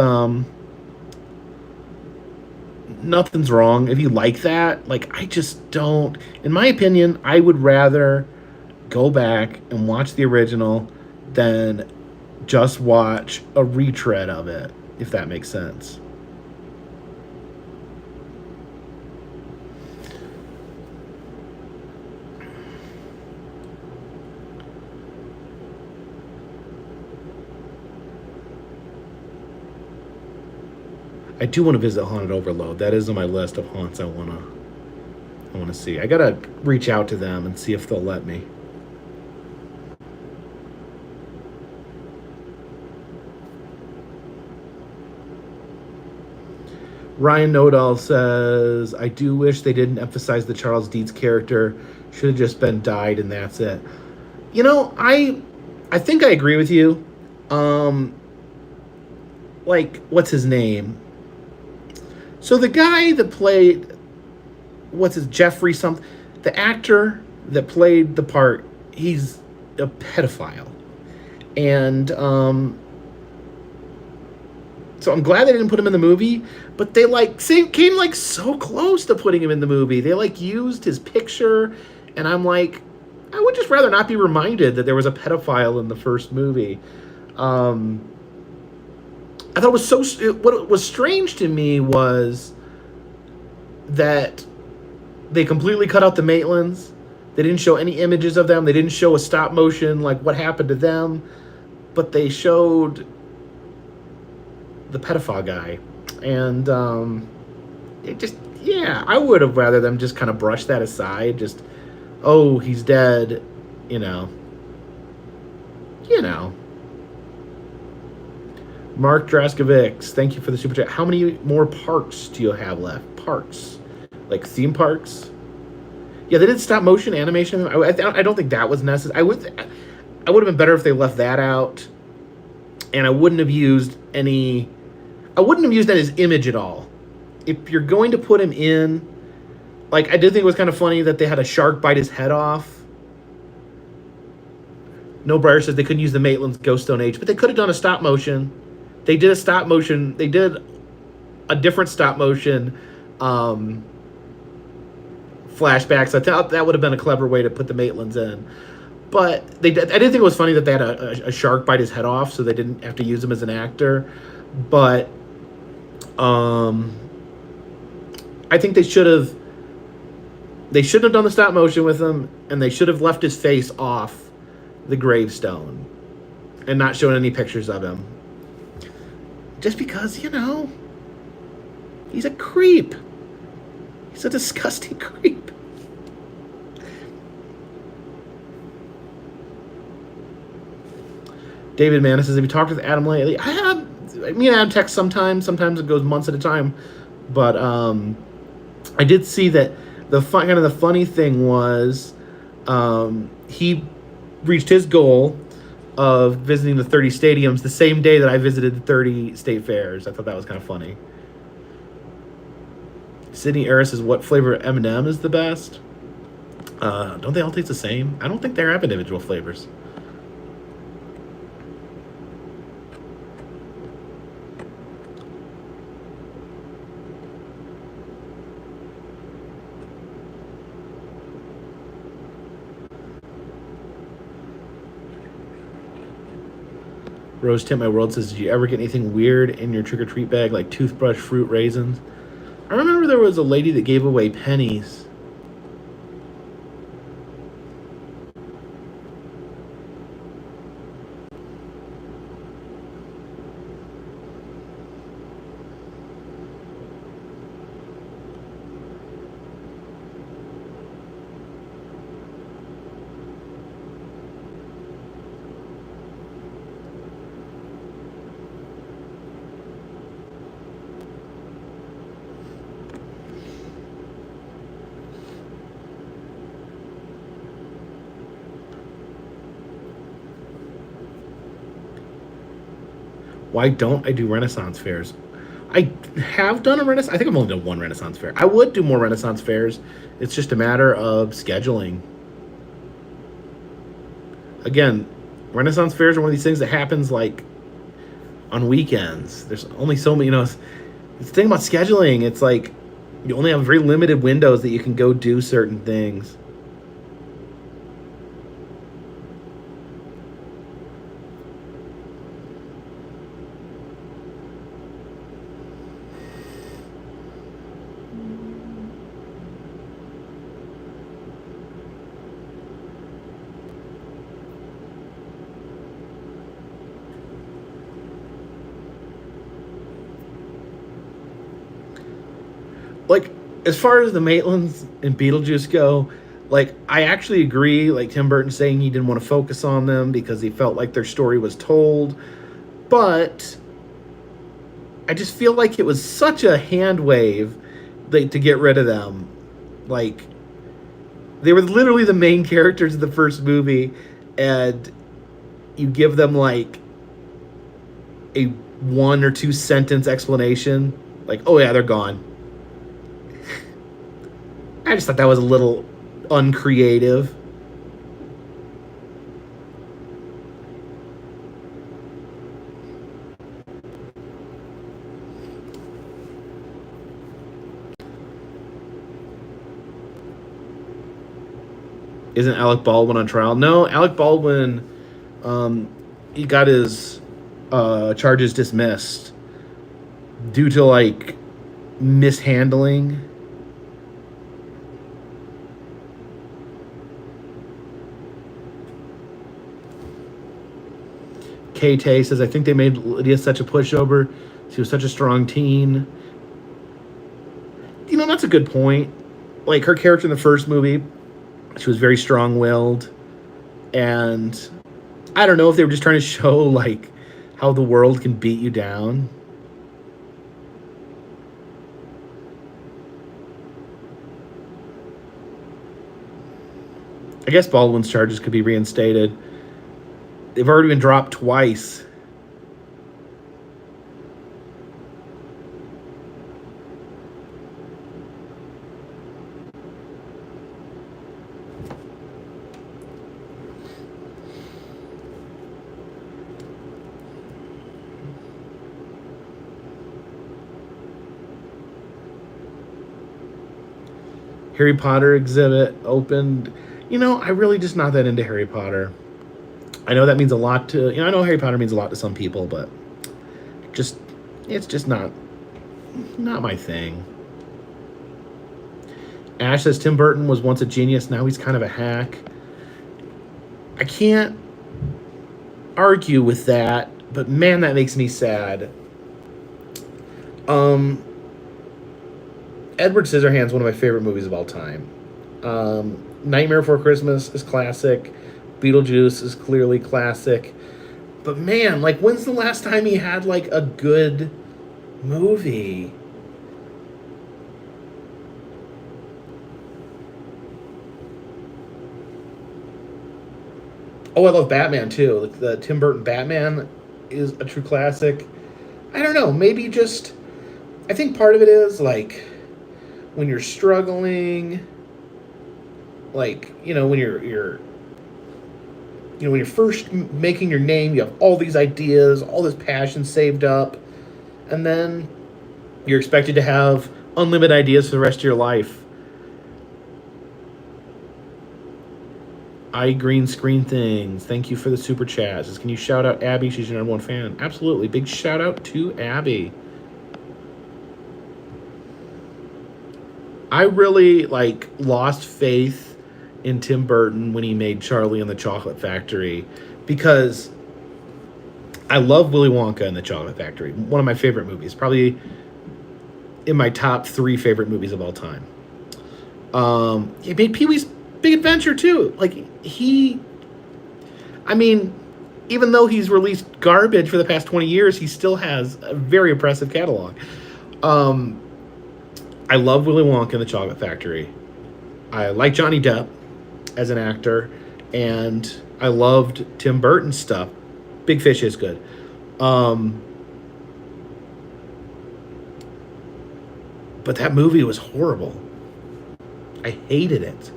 S1: nothing's wrong if you like that. Like I just don't, in my opinion, I would rather go back and watch the original than just watch a retread of it, if that makes sense. I do want to visit Haunted Overload. That is on my list of haunts I wanna see. I gotta reach out to them and see if they'll let me. Ryan Nodal says, I do wish they didn't emphasize the Charles Deeds character. Should have just been died and that's it. I think I agree with you. Like, what's his name? So the guy that played, Jeffrey something, the actor that played the part, he's a pedophile. And so I'm glad they didn't put him in the movie, but they came like so close to putting him in the movie. They like used his picture, and I'm like, I would just rather not be reminded that there was a pedophile in the first movie. I thought what was strange to me was that they completely cut out the Maitlands. They didn't show any images of them. They didn't show a stop motion, like what happened to them, but they showed the pedophile guy. And it just, yeah, I would have rather them just kind of brush that aside. Just, oh, he's dead, you know. Mark Draskovics, thank you for the super chat. How many more parks do you have left? Parks, like theme parks? Yeah, they did stop motion animation. I don't think that was necessary. I would have been better if they left that out, and I wouldn't have used that as image at all. If you're going to put him in, like, I did think it was kind of funny that they had a shark bite his head off. No Briar says they couldn't use the Maitland's Ghost Stone Age, but they could have done a stop motion. They did a stop motion. They did a different stop motion flashbacks. I thought that would have been a clever way to put the Maitlands in. But I didn't think it was funny that they had a shark bite his head off, so they didn't have to use him as an actor. But I think they shouldn't have done the stop motion with him, and they should have left his face off the gravestone and not shown any pictures of him. Just because, he's a creep. He's a disgusting creep. David Manis says, have you talked with Adam lately? I have. Me and Adam text sometimes. Sometimes it goes months at a time. But I did see that the funny thing was he reached his goal of visiting the 30 stadiums the same day that I visited the 30 state fairs. I thought that was kind of funny. Sydney Harris says, what flavor M&M is the best? Don't they all taste the same? I don't think they have individual flavors. Rose Tint My World says, did you ever get anything weird in your trick-or-treat bag, like toothbrush, fruit, raisins? I remember there was a lady that gave away pennies. Why don't I do Renaissance fairs? I have done a Renaissance. I think I've only done one Renaissance fair. I would do more Renaissance fairs. It's just a matter of scheduling. Again, Renaissance fairs are one of these things that happens like on weekends. There's only so many, it's the thing about scheduling. It's like you only have very limited windows that you can go do certain things. Like, as far as the Maitlands and Beetlejuice go, like, I actually agree, like Tim Burton saying he didn't want to focus on them because he felt like their story was told. But I just feel like it was such a hand wave to get rid of them. Like, they were literally the main characters of the first movie, and you give them, like, a 1 or 2 sentence explanation. Like, oh yeah, they're gone. I just thought that was a little uncreative. Isn't Alec Baldwin on trial? No, Alec Baldwin, he got his charges dismissed due to, like, mishandling. Tay says, I think they made Lydia such a pushover. She was such a strong teen. That's a good point. Like, her character in the first movie, she was very strong-willed. And I don't know if they were just trying to show, like, how the world can beat you down. I guess Baldwin's charges could be reinstated. They've already been dropped twice. Harry Potter exhibit opened. I really just not that into Harry Potter. I know that means a lot to, I know Harry Potter means a lot to some people, but it's just not my thing. Ash says Tim Burton was once a genius, now he's kind of a hack. I can't argue with that, but man, that makes me sad. Edward Scissorhands is one of my favorite movies of all time. Nightmare Before Christmas is classic. Beetlejuice is clearly classic. But man, like, when's the last time he had, like, a good movie? Oh, I love Batman, too. Like, the Tim Burton Batman is a true classic. I don't know, maybe just... I think part of it is, like, when you're struggling... Like, when you're when you're first making your name, you have all these ideas, all this passion saved up, and then you're expected to have unlimited ideas for the rest of your life. Green Screen Things, thank you for the super chat. Says, can you shout out Abby? She's your #1 fan. Absolutely. Big shout out to Abby. I really, lost faith in Tim Burton when he made Charlie and the Chocolate Factory, because I love Willy Wonka and the Chocolate Factory. One of my favorite movies, probably in my top 3 favorite movies of all time. He made Pee-wee's Big Adventure too. Even though he's released garbage for the past 20 years, he still has a very impressive catalog. I love Willy Wonka and the Chocolate Factory. I like Johnny Depp as an actor, and I loved Tim Burton's stuff. Big Fish is good. But that movie was horrible. I hated it.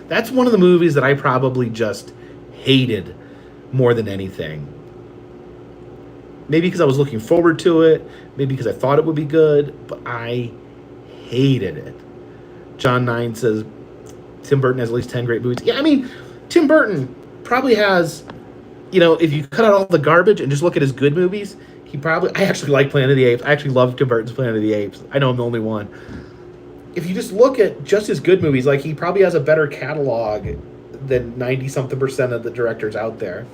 S1: That's one of the movies that I probably just hated more than anything. Maybe because I was looking forward to it. Maybe because I thought it would be good. But I hated it. John 9 says Tim Burton has at least 10 great movies. Yeah, I mean, Tim Burton probably has, if you cut out all the garbage and just look at his good movies, I actually like Planet of the Apes. I actually love Tim Burton's Planet of the Apes. I know I'm the only one. If you just look at just his good movies, he probably has a better catalog than 90-something% of the directors out there.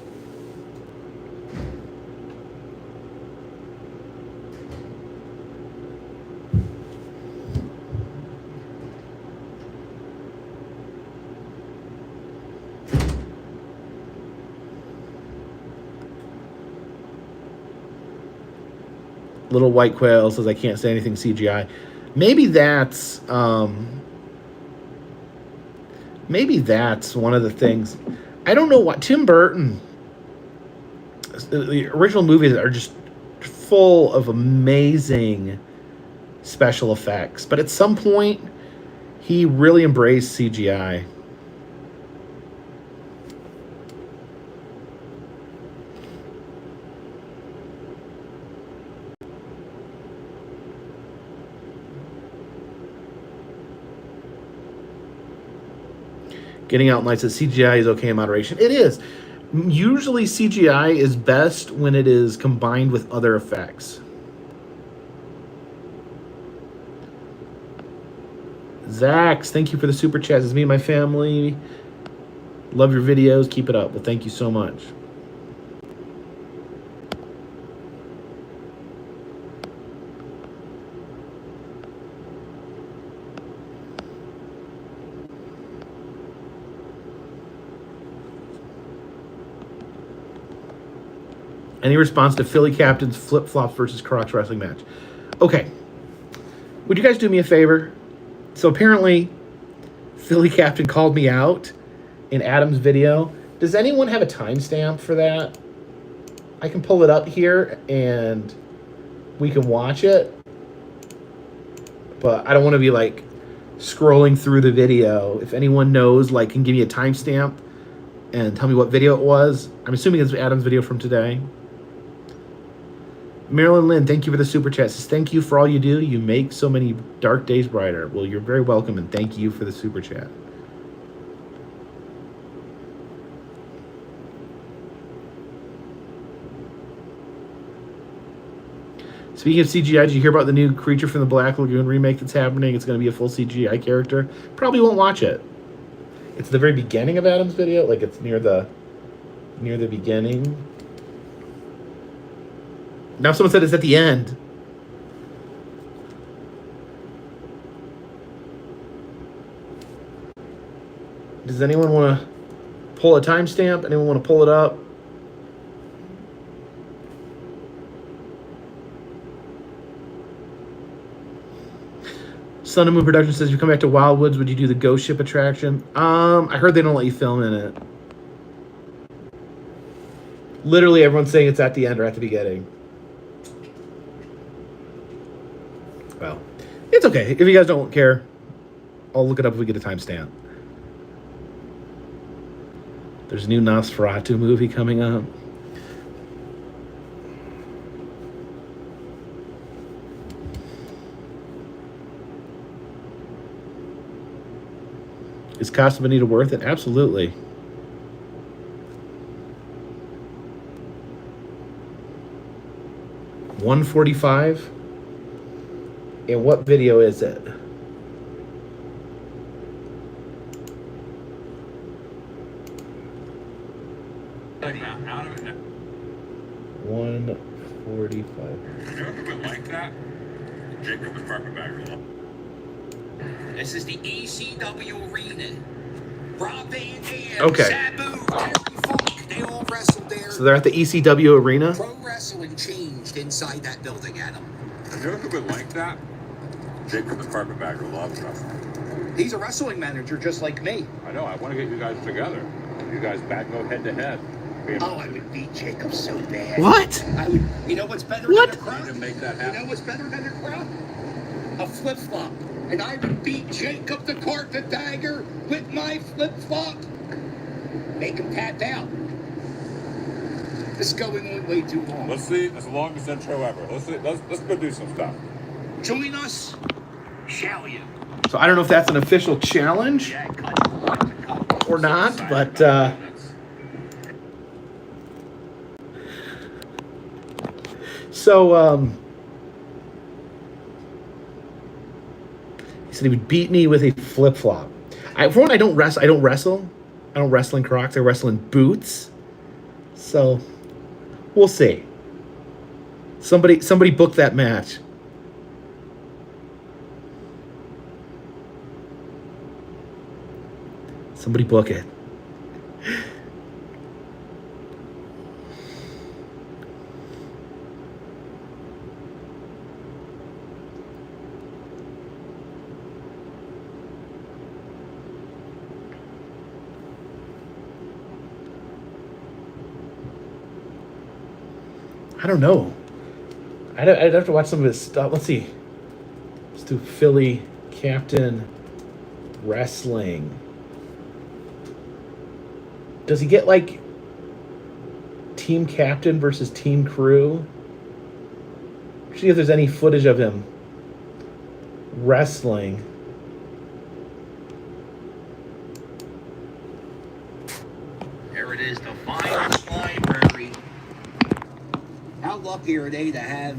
S1: Little White Quail says, I can't say anything CGI. Maybe that's one of the things. I don't know what Tim Burton. The original movies are just full of amazing special effects, but at some point, he really embraced CGI. Getting Out Light says CGI is okay in moderation. It is. Usually CGI is best when it is combined with other effects. Zax, thank you for the super chat. It's me and my family. Love your videos. Keep it up. Well, thank you so much. Any response to Philly Captain's flip-flops versus Crocs wrestling match? Okay. Would you guys do me a favor? So apparently, Philly Captain called me out in Adam's video. Does anyone have a timestamp for that? I can pull it up here and we can watch it. But I don't want to be scrolling through the video. If anyone knows, can give me a timestamp and tell me what video it was. I'm assuming it's Adam's video from today. Marilyn Lynn, thank you for the super chat. Says, thank you for all you do. You make so many dark days brighter. Well, you're very welcome, and thank you for the super chat. Speaking of CGI, did you hear about the new Creature from the Black Lagoon remake that's happening? It's going to be a full CGI character. Probably won't watch it. It's the very beginning of Adam's video. It's near the beginning. Now someone said it's at the end. Does anyone want to pull a timestamp? Anyone want to pull it up? Sun and Moon Production says, if you come back to Wildwoods, would you do the ghost ship attraction? I heard they don't let you film in it. Literally everyone's saying it's at the end or at the beginning. Well, it's okay. If you guys don't care, I'll look it up if we get a timestamp. There's a new Nosferatu movie coming up. Is Casa Bonita worth it? Absolutely. $145. And what video is it? $145.
S2: Like that? Jacob and Carpetbagger. This is the ECW arena. Rob Van Dam,
S1: okay.
S2: Sabu, Terry Funk, they all wrestled there.
S1: So they're at the ECW arena?
S2: Pro wrestling changed inside that building, Adam. Jacob would like that. Jacob and Carpetbagger loves wrestling. He's a wrestling manager just like me.
S3: I know. I want to get you guys together. You guys go head to head.
S2: Oh, I would beat Jacob so bad.
S1: What?
S2: I would. You know what's better
S1: what?
S2: than a crowd?
S3: To make that happen.
S2: You know what's better than a crowd? a flip-flop. And I would beat Jacob the Carpetbagger with my flip-flop. Make him tap out. This is going on way too long.
S3: Let's see. That's the longest intro ever. Let's go do some stuff.
S2: Join us, shall you?
S1: So I don't know if that's an official challenge or not, but he said he would beat me with a flip flop. For one, I don't wrestle. I don't wrestle in Crocs. I wrestle in boots. So we'll see. Somebody book that match. Somebody book it. I don't know. I'd have to watch some of his stuff. Let's see. Let's do Philly Captain Wrestling. Does he get like team captain versus team crew? See if there's any footage of him wrestling.
S2: There it is, the Finals Library. How lucky are they to have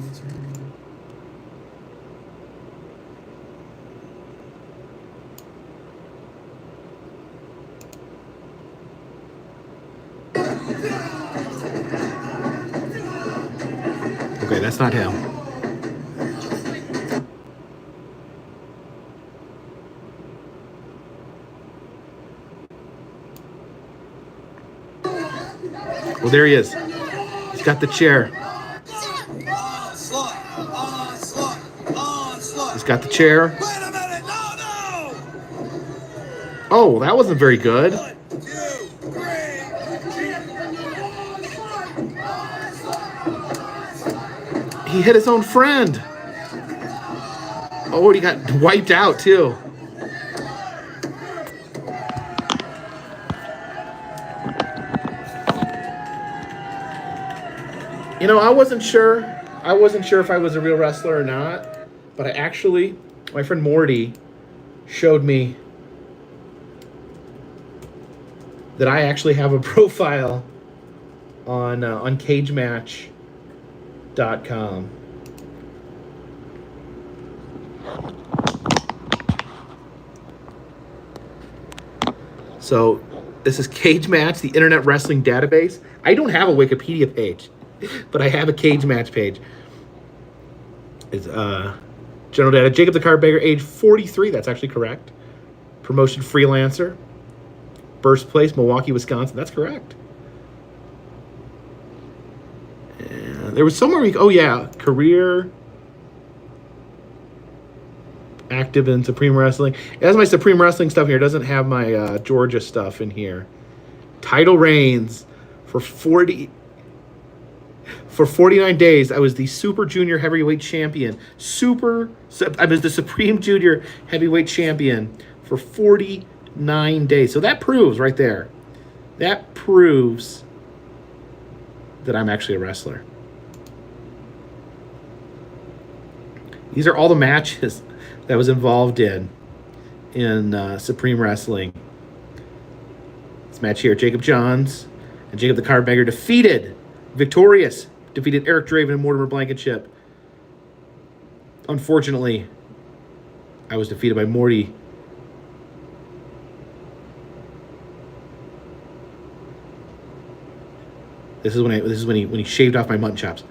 S1: Okay, that's not him. Well, there he is. He's got the chair. He's got the chair.
S2: Wait a minute! No!
S1: Oh, that wasn't very good.
S2: 1, 2, 3.
S1: He hit his own friend. Oh, he got wiped out too. You know, I wasn't sure if I was a real wrestler or not, but I actually, my friend Morty showed me that I actually have a profile on CageMatch.com. So this is Cage Match, the internet wrestling database. I don't have a Wikipedia page, but I have a Cage Match page. It's general data. Jacob the Carpetbagger, age 43. That's actually correct. Promotion freelancer. Birthplace, Milwaukee, Wisconsin. That's correct. And there was somewhere oh yeah, career active in Supreme Wrestling. It has my Supreme Wrestling stuff here. It doesn't have my Georgia stuff in here. Title reigns for 49 days. I was the Super Junior Heavyweight Champion. I was the Supreme Junior Heavyweight Champion for 49 days. So that proves right there. That proves that I'm actually a wrestler. These are all the matches that I was involved in Supreme Wrestling. This match here, Jacob Johns and Jacob the Carpetbagger defeated Eric Draven and Mortimer Blankenship. Unfortunately, I was defeated by Morty. This is when he shaved off my mutton chops.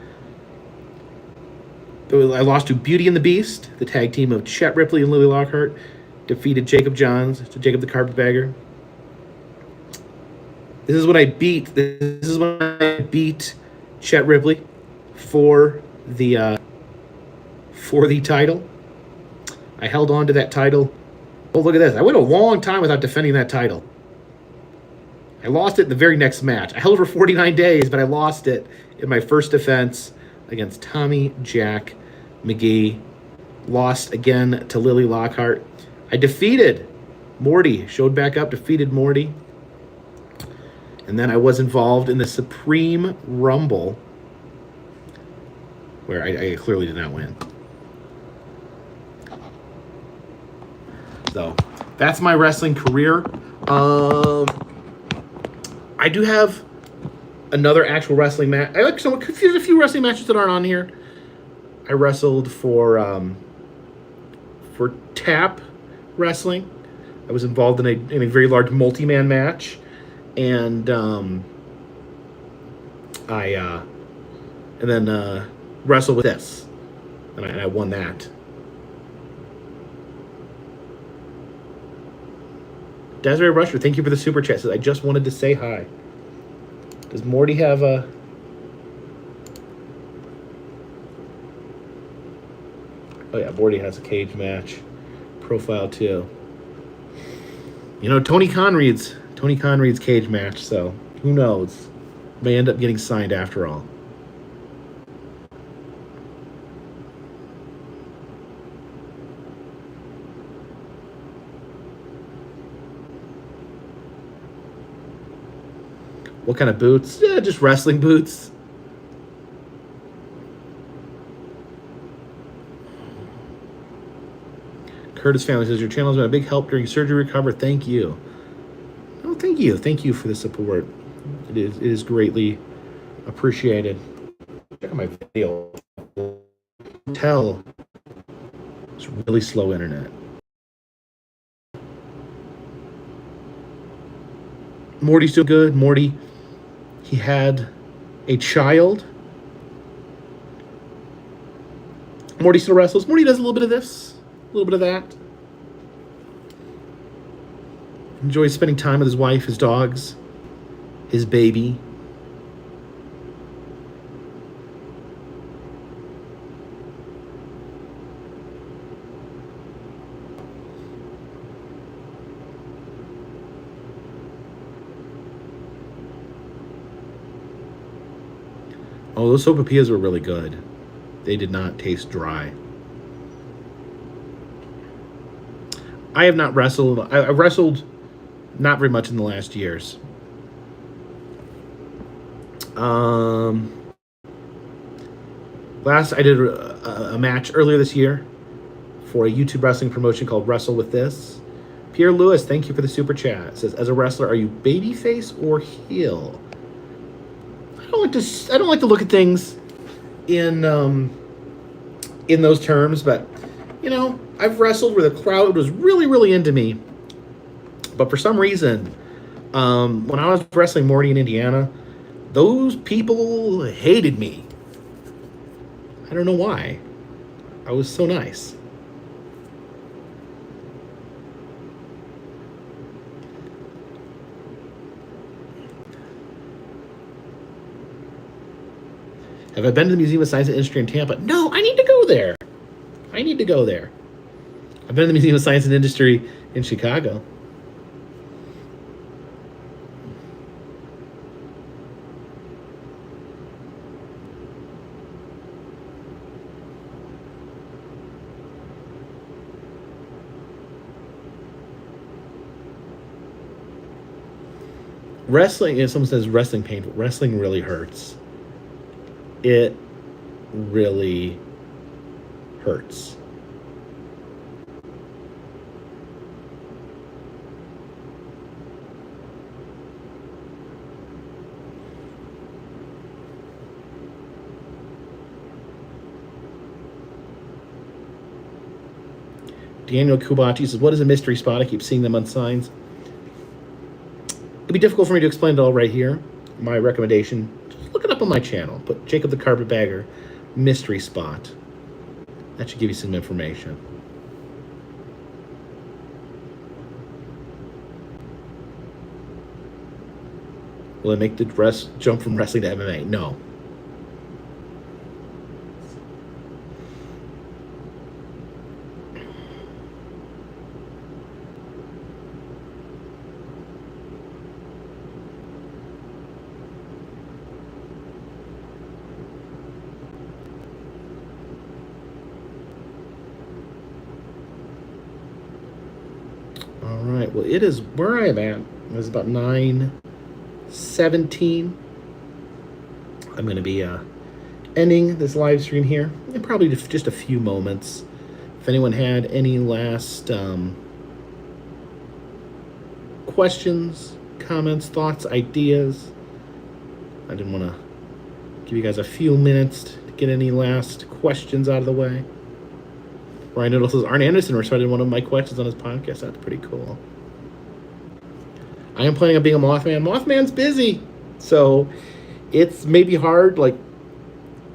S1: I lost to Beauty and the Beast. The tag team of Chet Ripley and Lily Lockhart defeated Jacob Johns to Jacob the Carpetbagger. This is when I beat Chet Ripley for the title. I held on to that title. Oh, look at this. I went a long time without defending that title. I lost it in the very next match. I held it for 49 days, but I lost it in my first defense against Tommy Jack McGee lost again to Lily Lockhart. I defeated Morty, showed back up, defeated Morty. And then I was involved in the Supreme Rumble, where I clearly did not win. So that's my wrestling career. I do have another actual wrestling match. I like a few wrestling matches that aren't on here. I wrestled for Tap Wrestling. I was involved in a very large multi-man match, and I wrestled with this, and I won that. Desiree Rusher, thank you for the super chat. Says, I just wanted to say hi. Does Morty have a... Oh yeah, Morty has a cage match profile too. You know, Tony Conrad's cage match, so who knows? May end up getting signed after all. What kind of boots? Yeah, just wrestling boots. Curtis family says, your channel has been a big help during surgery recovery. Thank you. Oh, thank you. Thank you for the support. It is greatly appreciated. Check out my video. Tell it's really slow internet. Morty's still good. Morty, he had a child. Morty still wrestles. Morty does a little bit of this, a little bit of that. Enjoys spending time with his wife, his dogs, his baby. Oh, those sopapillas were really good. They did not taste dry. I have not wrestled. I wrestled not very much in the last years. Last I did a match earlier this year for a YouTube wrestling promotion called Wrestle With This. Pierre Lewis, thank you for the super chat. It says, as a wrestler, are you babyface or heel? I don't like to look at things in those terms, but you know, I've wrestled where the crowd was really, really into me. But for some reason, when I was wrestling Morty in Indiana, those people hated me. I don't know why. I was so nice. Have I been to the Museum of Science and Industry in Tampa? No, I need to go there. I need to go there. I've been to the Museum of Science and Industry in Chicago. Wrestling, if someone says wrestling painful, wrestling really hurts. It really hurts. Daniel Kubachi says, what is a mystery spot? I keep seeing them on signs. It'd be difficult for me to explain it all right here. My recommendation, just look it up on my channel. Put Jacob the Carpetbagger mystery spot. That should give you some information. Will it make the jump from wrestling to MMA? No. All right. Well, it is where I'm at. It's about 9:17. I'm going to be ending this live stream here in probably just a few moments. If anyone had any last questions, comments, thoughts, ideas, I didn't want to give you guys a few minutes to get any last questions out of the way. Ryan Noodle says Arn Anderson responded to one of my questions on his podcast. That's pretty cool. I am planning on being a Mothman. Mothman's busy, so it's maybe hard. Like,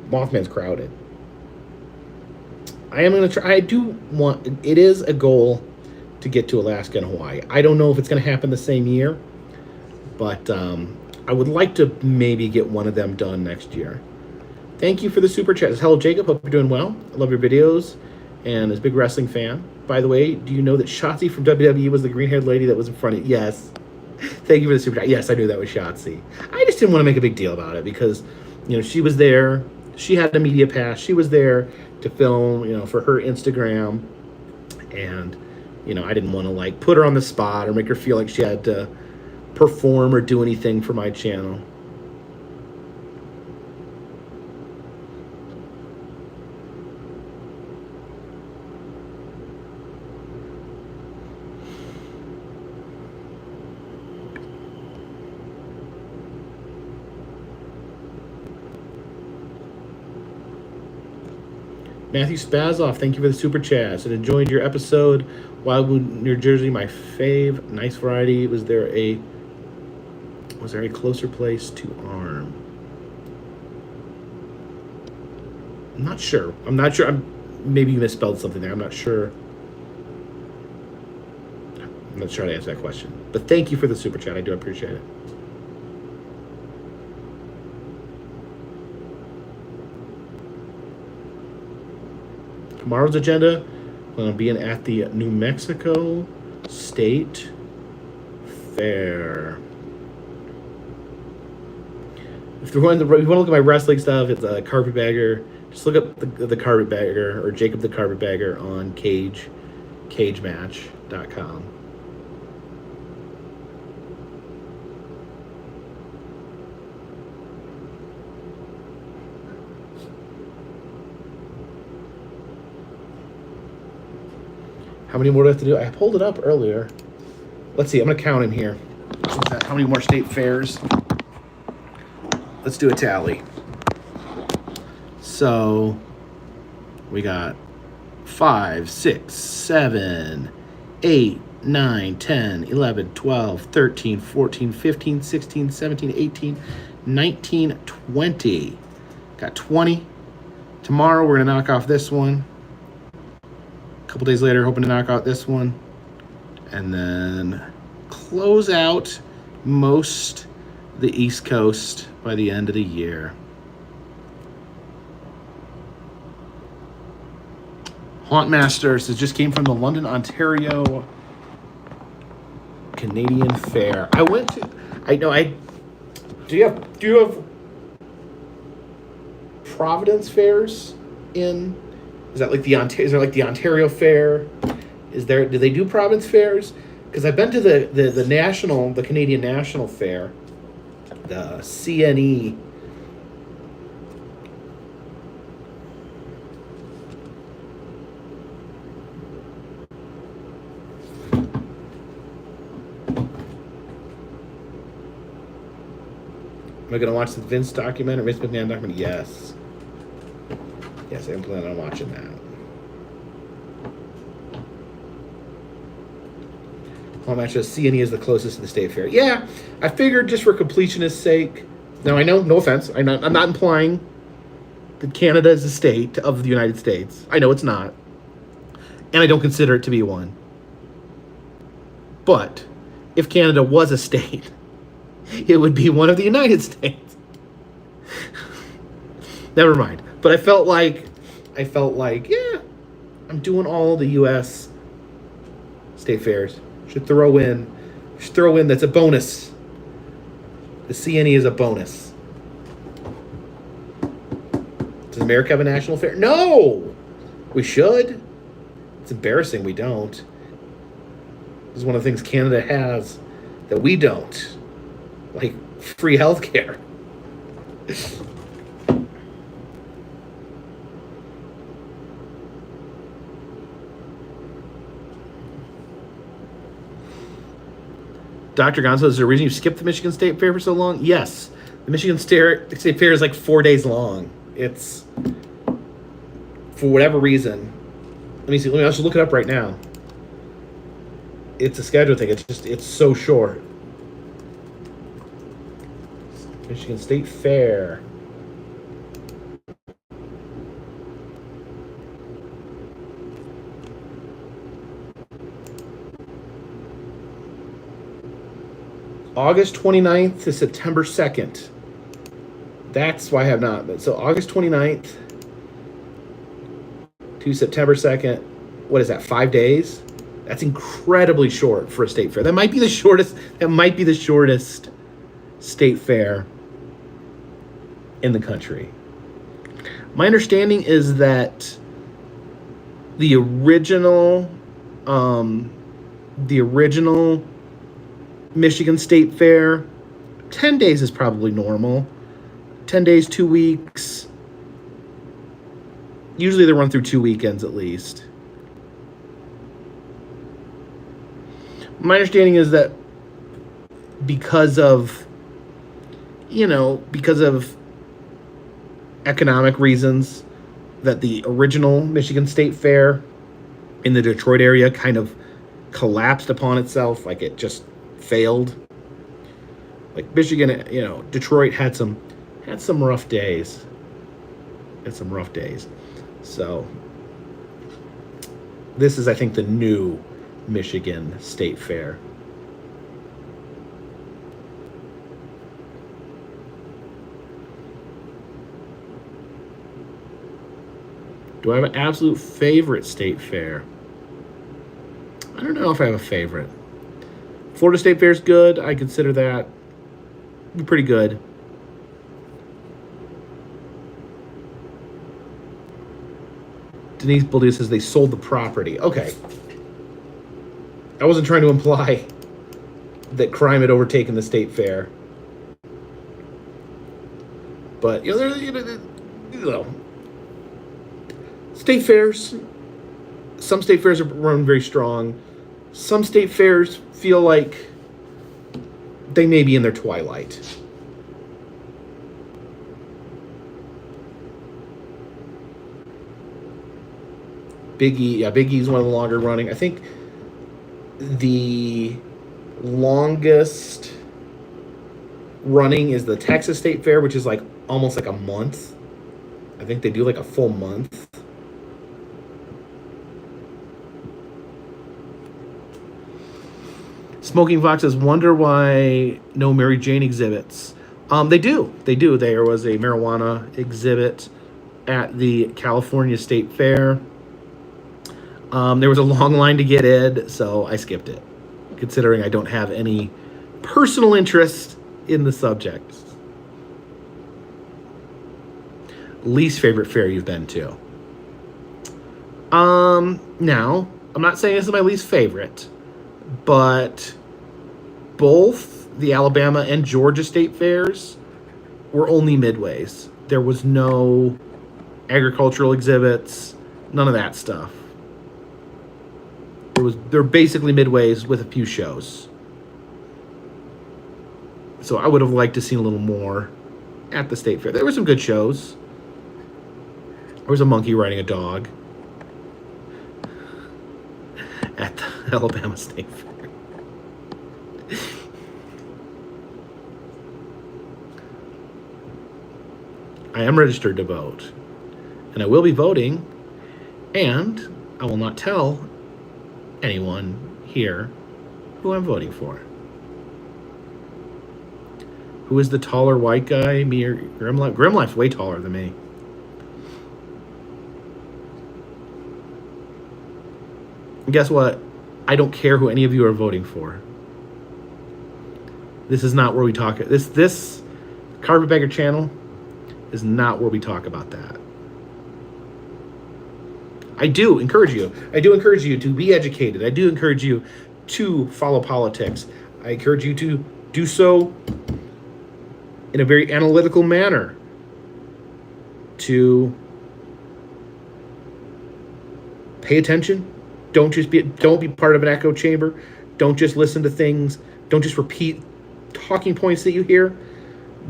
S1: Mothman's crowded. I am going to try. I do want. It is a goal to get to Alaska and Hawaii. I don't know if it's going to happen the same year, but I would like to maybe get one of them done next year. Thank you for the super chat. Hello, Jacob. Hope you're doing well. I love your videos and is a big wrestling fan. By the way, do you know that Shotzi from WWE was the green-haired lady that was in front of you? Yes. Thank you for the super chat. Yes, I knew that was Shotzi. I just didn't want to make a big deal about it because, she was there. She had a media pass. She was there to film, for her Instagram. And, I didn't want to, put her on the spot or make her feel like she had to perform or do anything for my channel. Matthew Spazoff, thank you for the super chat. And enjoyed your episode. Wildwood, New Jersey, my fave. Nice variety. Was there a closer place to Arm? I'm not sure. Maybe you misspelled something there. I'm not sure. I'm not sure how to answer that question. But thank you for the super chat. I do appreciate it. Tomorrow's agenda, I'm being at the New Mexico State Fair. If you want to look at my wrestling stuff, it's a Carpetbagger. Just look up the Carpetbagger or Jacob the Carpetbagger on cagematch.com. How many more do I have to do? I pulled it up earlier. Let's see. I'm going to count in here. How many more state fairs? Let's do a tally. So we got 5, 6, 7, 8, 9, 10, 11, 12, 13, 14, 15, 16, 17, 18, 19, 20. Got 20. Tomorrow we're going to knock off this one. Couple days later, hoping to knock out this one, and then close out most the East Coast by the end of the year. Haunt Masters just came from the London, Ontario Canadian Fair. Do you have Providence fairs in? Is that like the Ontario Fair? Do they do Province fairs? Because I've been to the Canadian National Fair, the CNE. Am I going to watch the Vince documentary, Vince McMahon documentary? Yes. Yes, I'm planning on watching that. Home match says CNE is the closest to the state fair. Yeah, I figured just for completionist's sake. Now I know, no offense, I'm not implying that Canada is a state of the United States. I know it's not, and I don't consider it to be one. But if Canada was a state, it would be one of the United States. Never mind. But I felt like, yeah, I'm doing all the U.S. state fairs. Should throw in, that's a bonus. The CNE is a bonus. Does America have a national fair? No! We should. It's embarrassing we don't. This is one of the things Canada has that we don't, like free healthcare. Dr. Gonzo, is there a reason you skipped the Michigan State Fair for so long? Yes. The Michigan State Fair is like 4 days long. It's, for whatever reason. Let me see. Let me also look it up right now. It's a schedule thing. It's so short. Michigan State Fair. August 29th to September 2nd. That's why I have not been. So August 29th to September 2nd. What is that, 5 days? That's incredibly short for a state fair. That might be the shortest state fair in the country. My understanding is that the original Michigan State Fair, 10 days is probably normal. 10 days, 2 weeks. Usually they run through 2 weekends at least. My understanding is that because of economic reasons, that the original Michigan State Fair in the Detroit area kind of collapsed upon itself, like it just failed. Like Michigan, Detroit had some rough days. So this is, I think, the new Michigan State Fair. Do I have an absolute favorite state fair? I don't know if I have a favorite. Florida State Fair is good. I consider that pretty good. Denise Baldea says they sold the property. Okay. I wasn't trying to imply that crime had overtaken the state fair. But, state fairs, some state fairs are run very strong. Some state fairs feel like they may be in their twilight. Big E is one of the longer running. I think the longest running is the Texas State Fair, which is like almost like a month. I think they do like a full month. Smoking Fox says, wonder why no Mary Jane exhibits. They do. There was a marijuana exhibit at the California State Fair. There was a long line to get in, so I skipped it, considering I don't have any personal interest in the subject. Least favorite fair you've been to? Now, I'm not saying this is my least favorite, but both the Alabama and Georgia State Fairs were only midways. There was no agricultural exhibits, none of that stuff. They're basically midways with a few shows. So I would have liked to see a little more at the state fair. There were some good shows. There was a monkey riding a dog at the Alabama State Fair. I am registered to vote, and I will be voting, and I will not tell anyone here who I'm voting for. Who is the taller white guy? Me or Grimlife? Grimlife's way taller than me. And guess what? I don't care who any of you are voting for. This is not where we talk. This Carpetbagger channel is not where we talk about that. I do encourage you to be educated. I do encourage you to follow politics. I encourage you to do so in a very analytical manner, to pay attention. Don't be part of an echo chamber. Don't just listen to things. Don't just repeat talking points that you hear.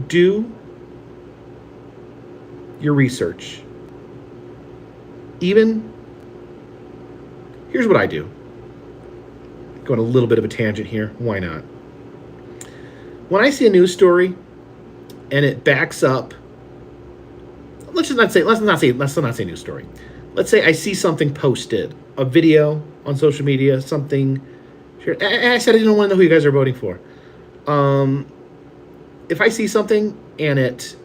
S1: Do your research. Even, here's what I do. Going a little bit of a tangent here. Why not? When I see a news story and it backs up, let's not say news story. Let's say I see something posted, a video on social media, something. And I said I didn't want to know who you guys are voting for. If I see something and it,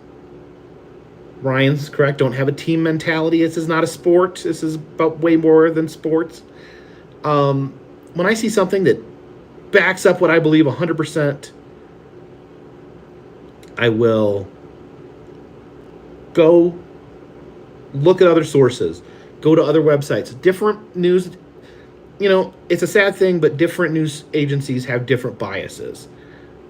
S1: Ryan's correct, don't have a team mentality. This is not a sport. This is about way more than sports. When I see something that backs up what I believe 100%, I will go look at other sources, go to other websites, different news. You know, it's a sad thing, but different news agencies have different biases.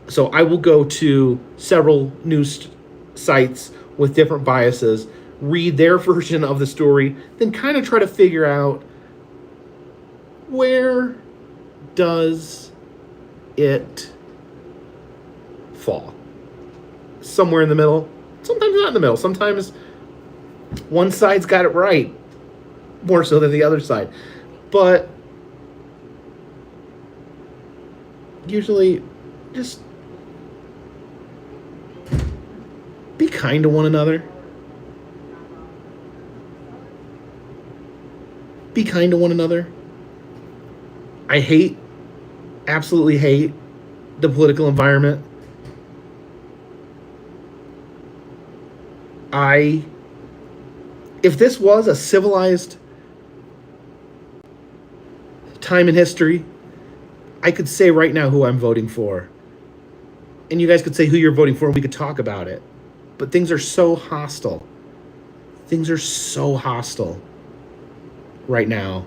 S1: So I will go to several news sites with different biases, read their version of the story, then kind of try to figure out where does it fall. Somewhere in the middle. Sometimes not in the middle. Sometimes one side's got it right more so than the other side. But usually just be kind to one another. Be kind to one another. I absolutely hate the political environment. If this was a civilized time in history, I could say right now who I'm voting for. And you guys could say who you're voting for and we could talk about it. But things are so hostile. Things are so hostile right now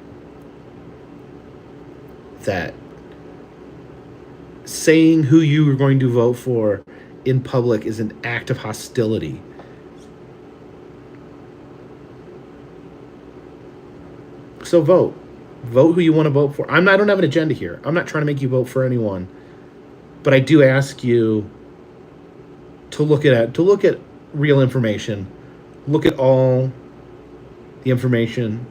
S1: that saying who you are going to vote for in public is an act of hostility. So vote. Vote who you want to vote for. I don't have an agenda here. I'm not trying to make you vote for anyone. But I do ask you to look at real information. Look at all the information.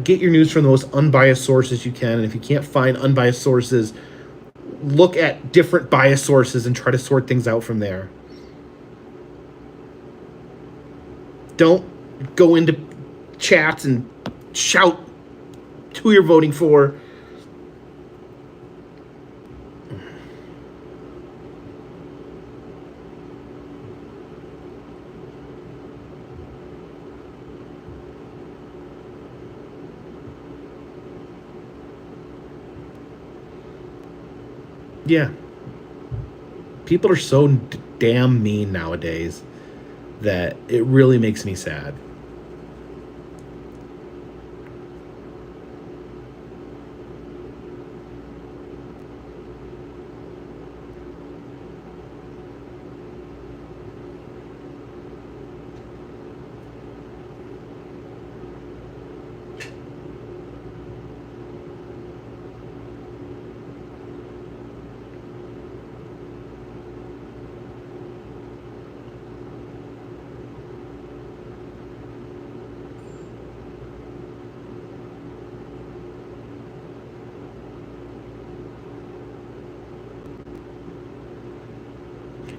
S1: Get your news from the most unbiased sources you can. And if you can't find unbiased sources, look at different biased sources and try to sort things out from there. Don't go into chats and shout who you're voting for. Yeah. People are so damn mean nowadays that it really makes me sad.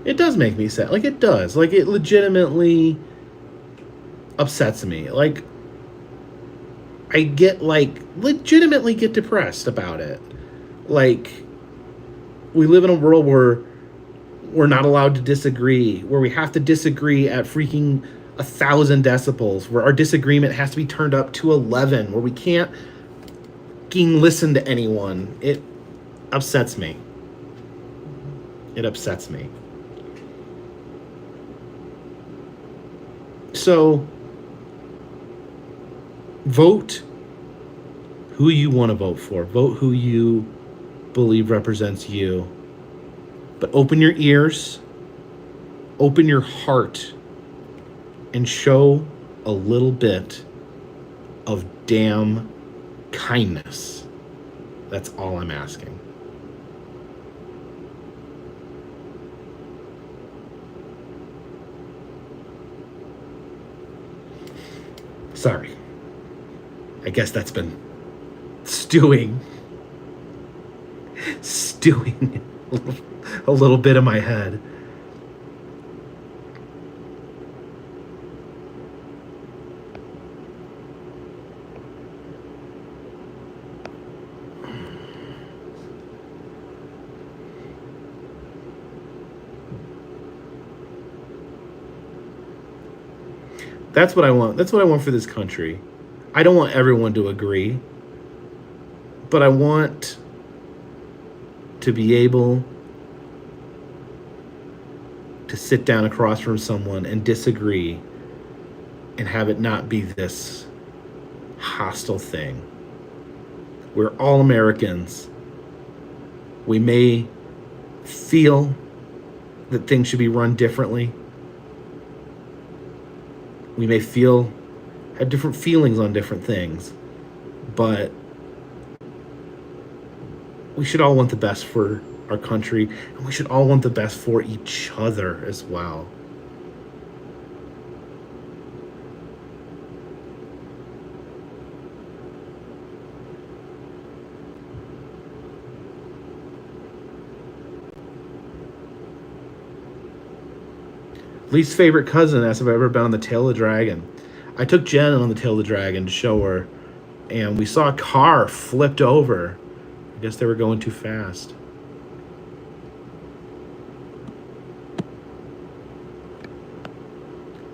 S1: It does make me sad. Like, it does. Like, it legitimately upsets me. Like, I legitimately get depressed about it. Like, we live in a world where we're not allowed to disagree, where we have to disagree at freaking 1,000 decibels, where our disagreement has to be turned up to 11, where we can't listen to anyone. It upsets me. It upsets me. So, vote who you want to vote for. Vote who you believe represents you. But open your ears, open your heart, and show a little bit of damn kindness. That's all I'm asking. Sorry. I guess that's been stewing a little bit in my head. That's what I want. That's what I want for this country. I don't want everyone to agree, but I want to be able to sit down across from someone and disagree and have it not be this hostile thing. We're all Americans. We may feel that things should be run differently. We may have different feelings on different things, but we should all want the best for our country, and we should all want the best for each other as well. Least favorite cousin asked if I've ever been on the Tail of the Dragon. I took Jen on the Tail of the Dragon to show her, and we saw a car flipped over. I guess they were going too fast.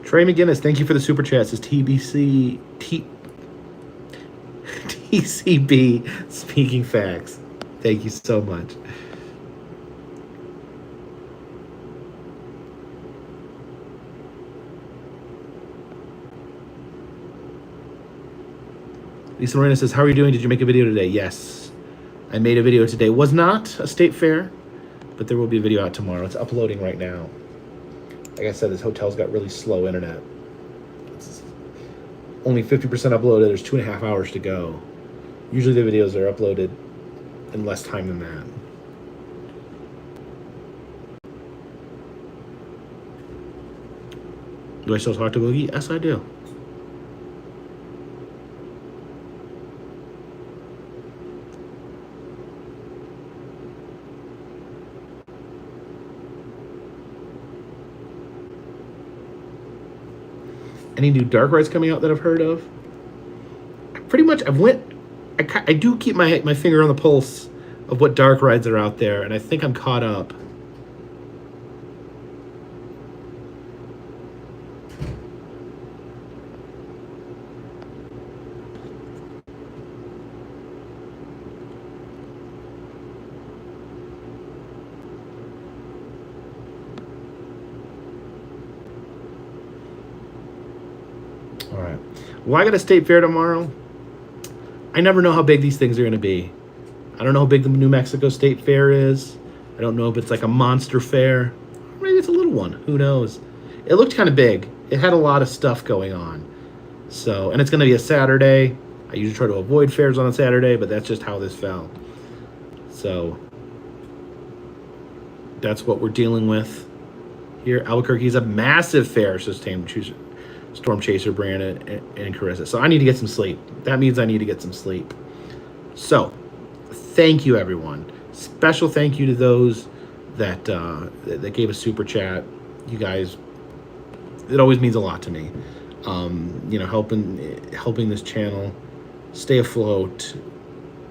S1: Trey McGinnis, thank you for the super chat. It says TCB speaking facts. Thank you so much. Lisa Morena says, how are you doing? Did you make a video today? Yes. I made a video today. Was not a state fair, but there will be a video out tomorrow. It's uploading right now. Like I said, this hotel's got really slow internet. It's only 50% uploaded. There's 2.5 hours to go. Usually the videos are uploaded in less time than that. Do I still talk to Boogie? Yes, I do. Any new dark rides coming out that I've heard of? I do keep my finger on the pulse of what dark rides are out there, and I think I'm caught up. All right. Well, I got a state fair tomorrow. I never know how big these things are going to be. I don't know how big the New Mexico State Fair is. I don't know if it's like a monster fair. Maybe it's a little one. Who knows? It looked kind of big. It had a lot of stuff going on. So, and it's going to be a Saturday. I usually try to avoid fairs on a Saturday, but that's just how this fell. So, that's what we're dealing with here. Albuquerque is a massive fair, so Storm Chaser, Brandon, and Carissa. So I need to get some sleep. That means I need to get some sleep. So, thank you, everyone. Special thank you to those that gave a super chat. You guys, it always means a lot to me. Helping this channel stay afloat.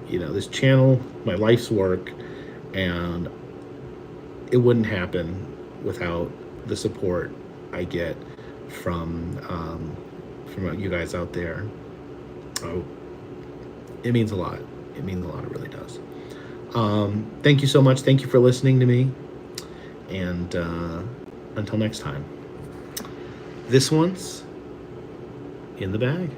S1: This channel, my life's work, and it wouldn't happen without the support I get from you guys out there. Oh, it means a lot. It means a lot. It really does. Thank you so much. Thank you for listening to me. And until next time, this one's in the bag.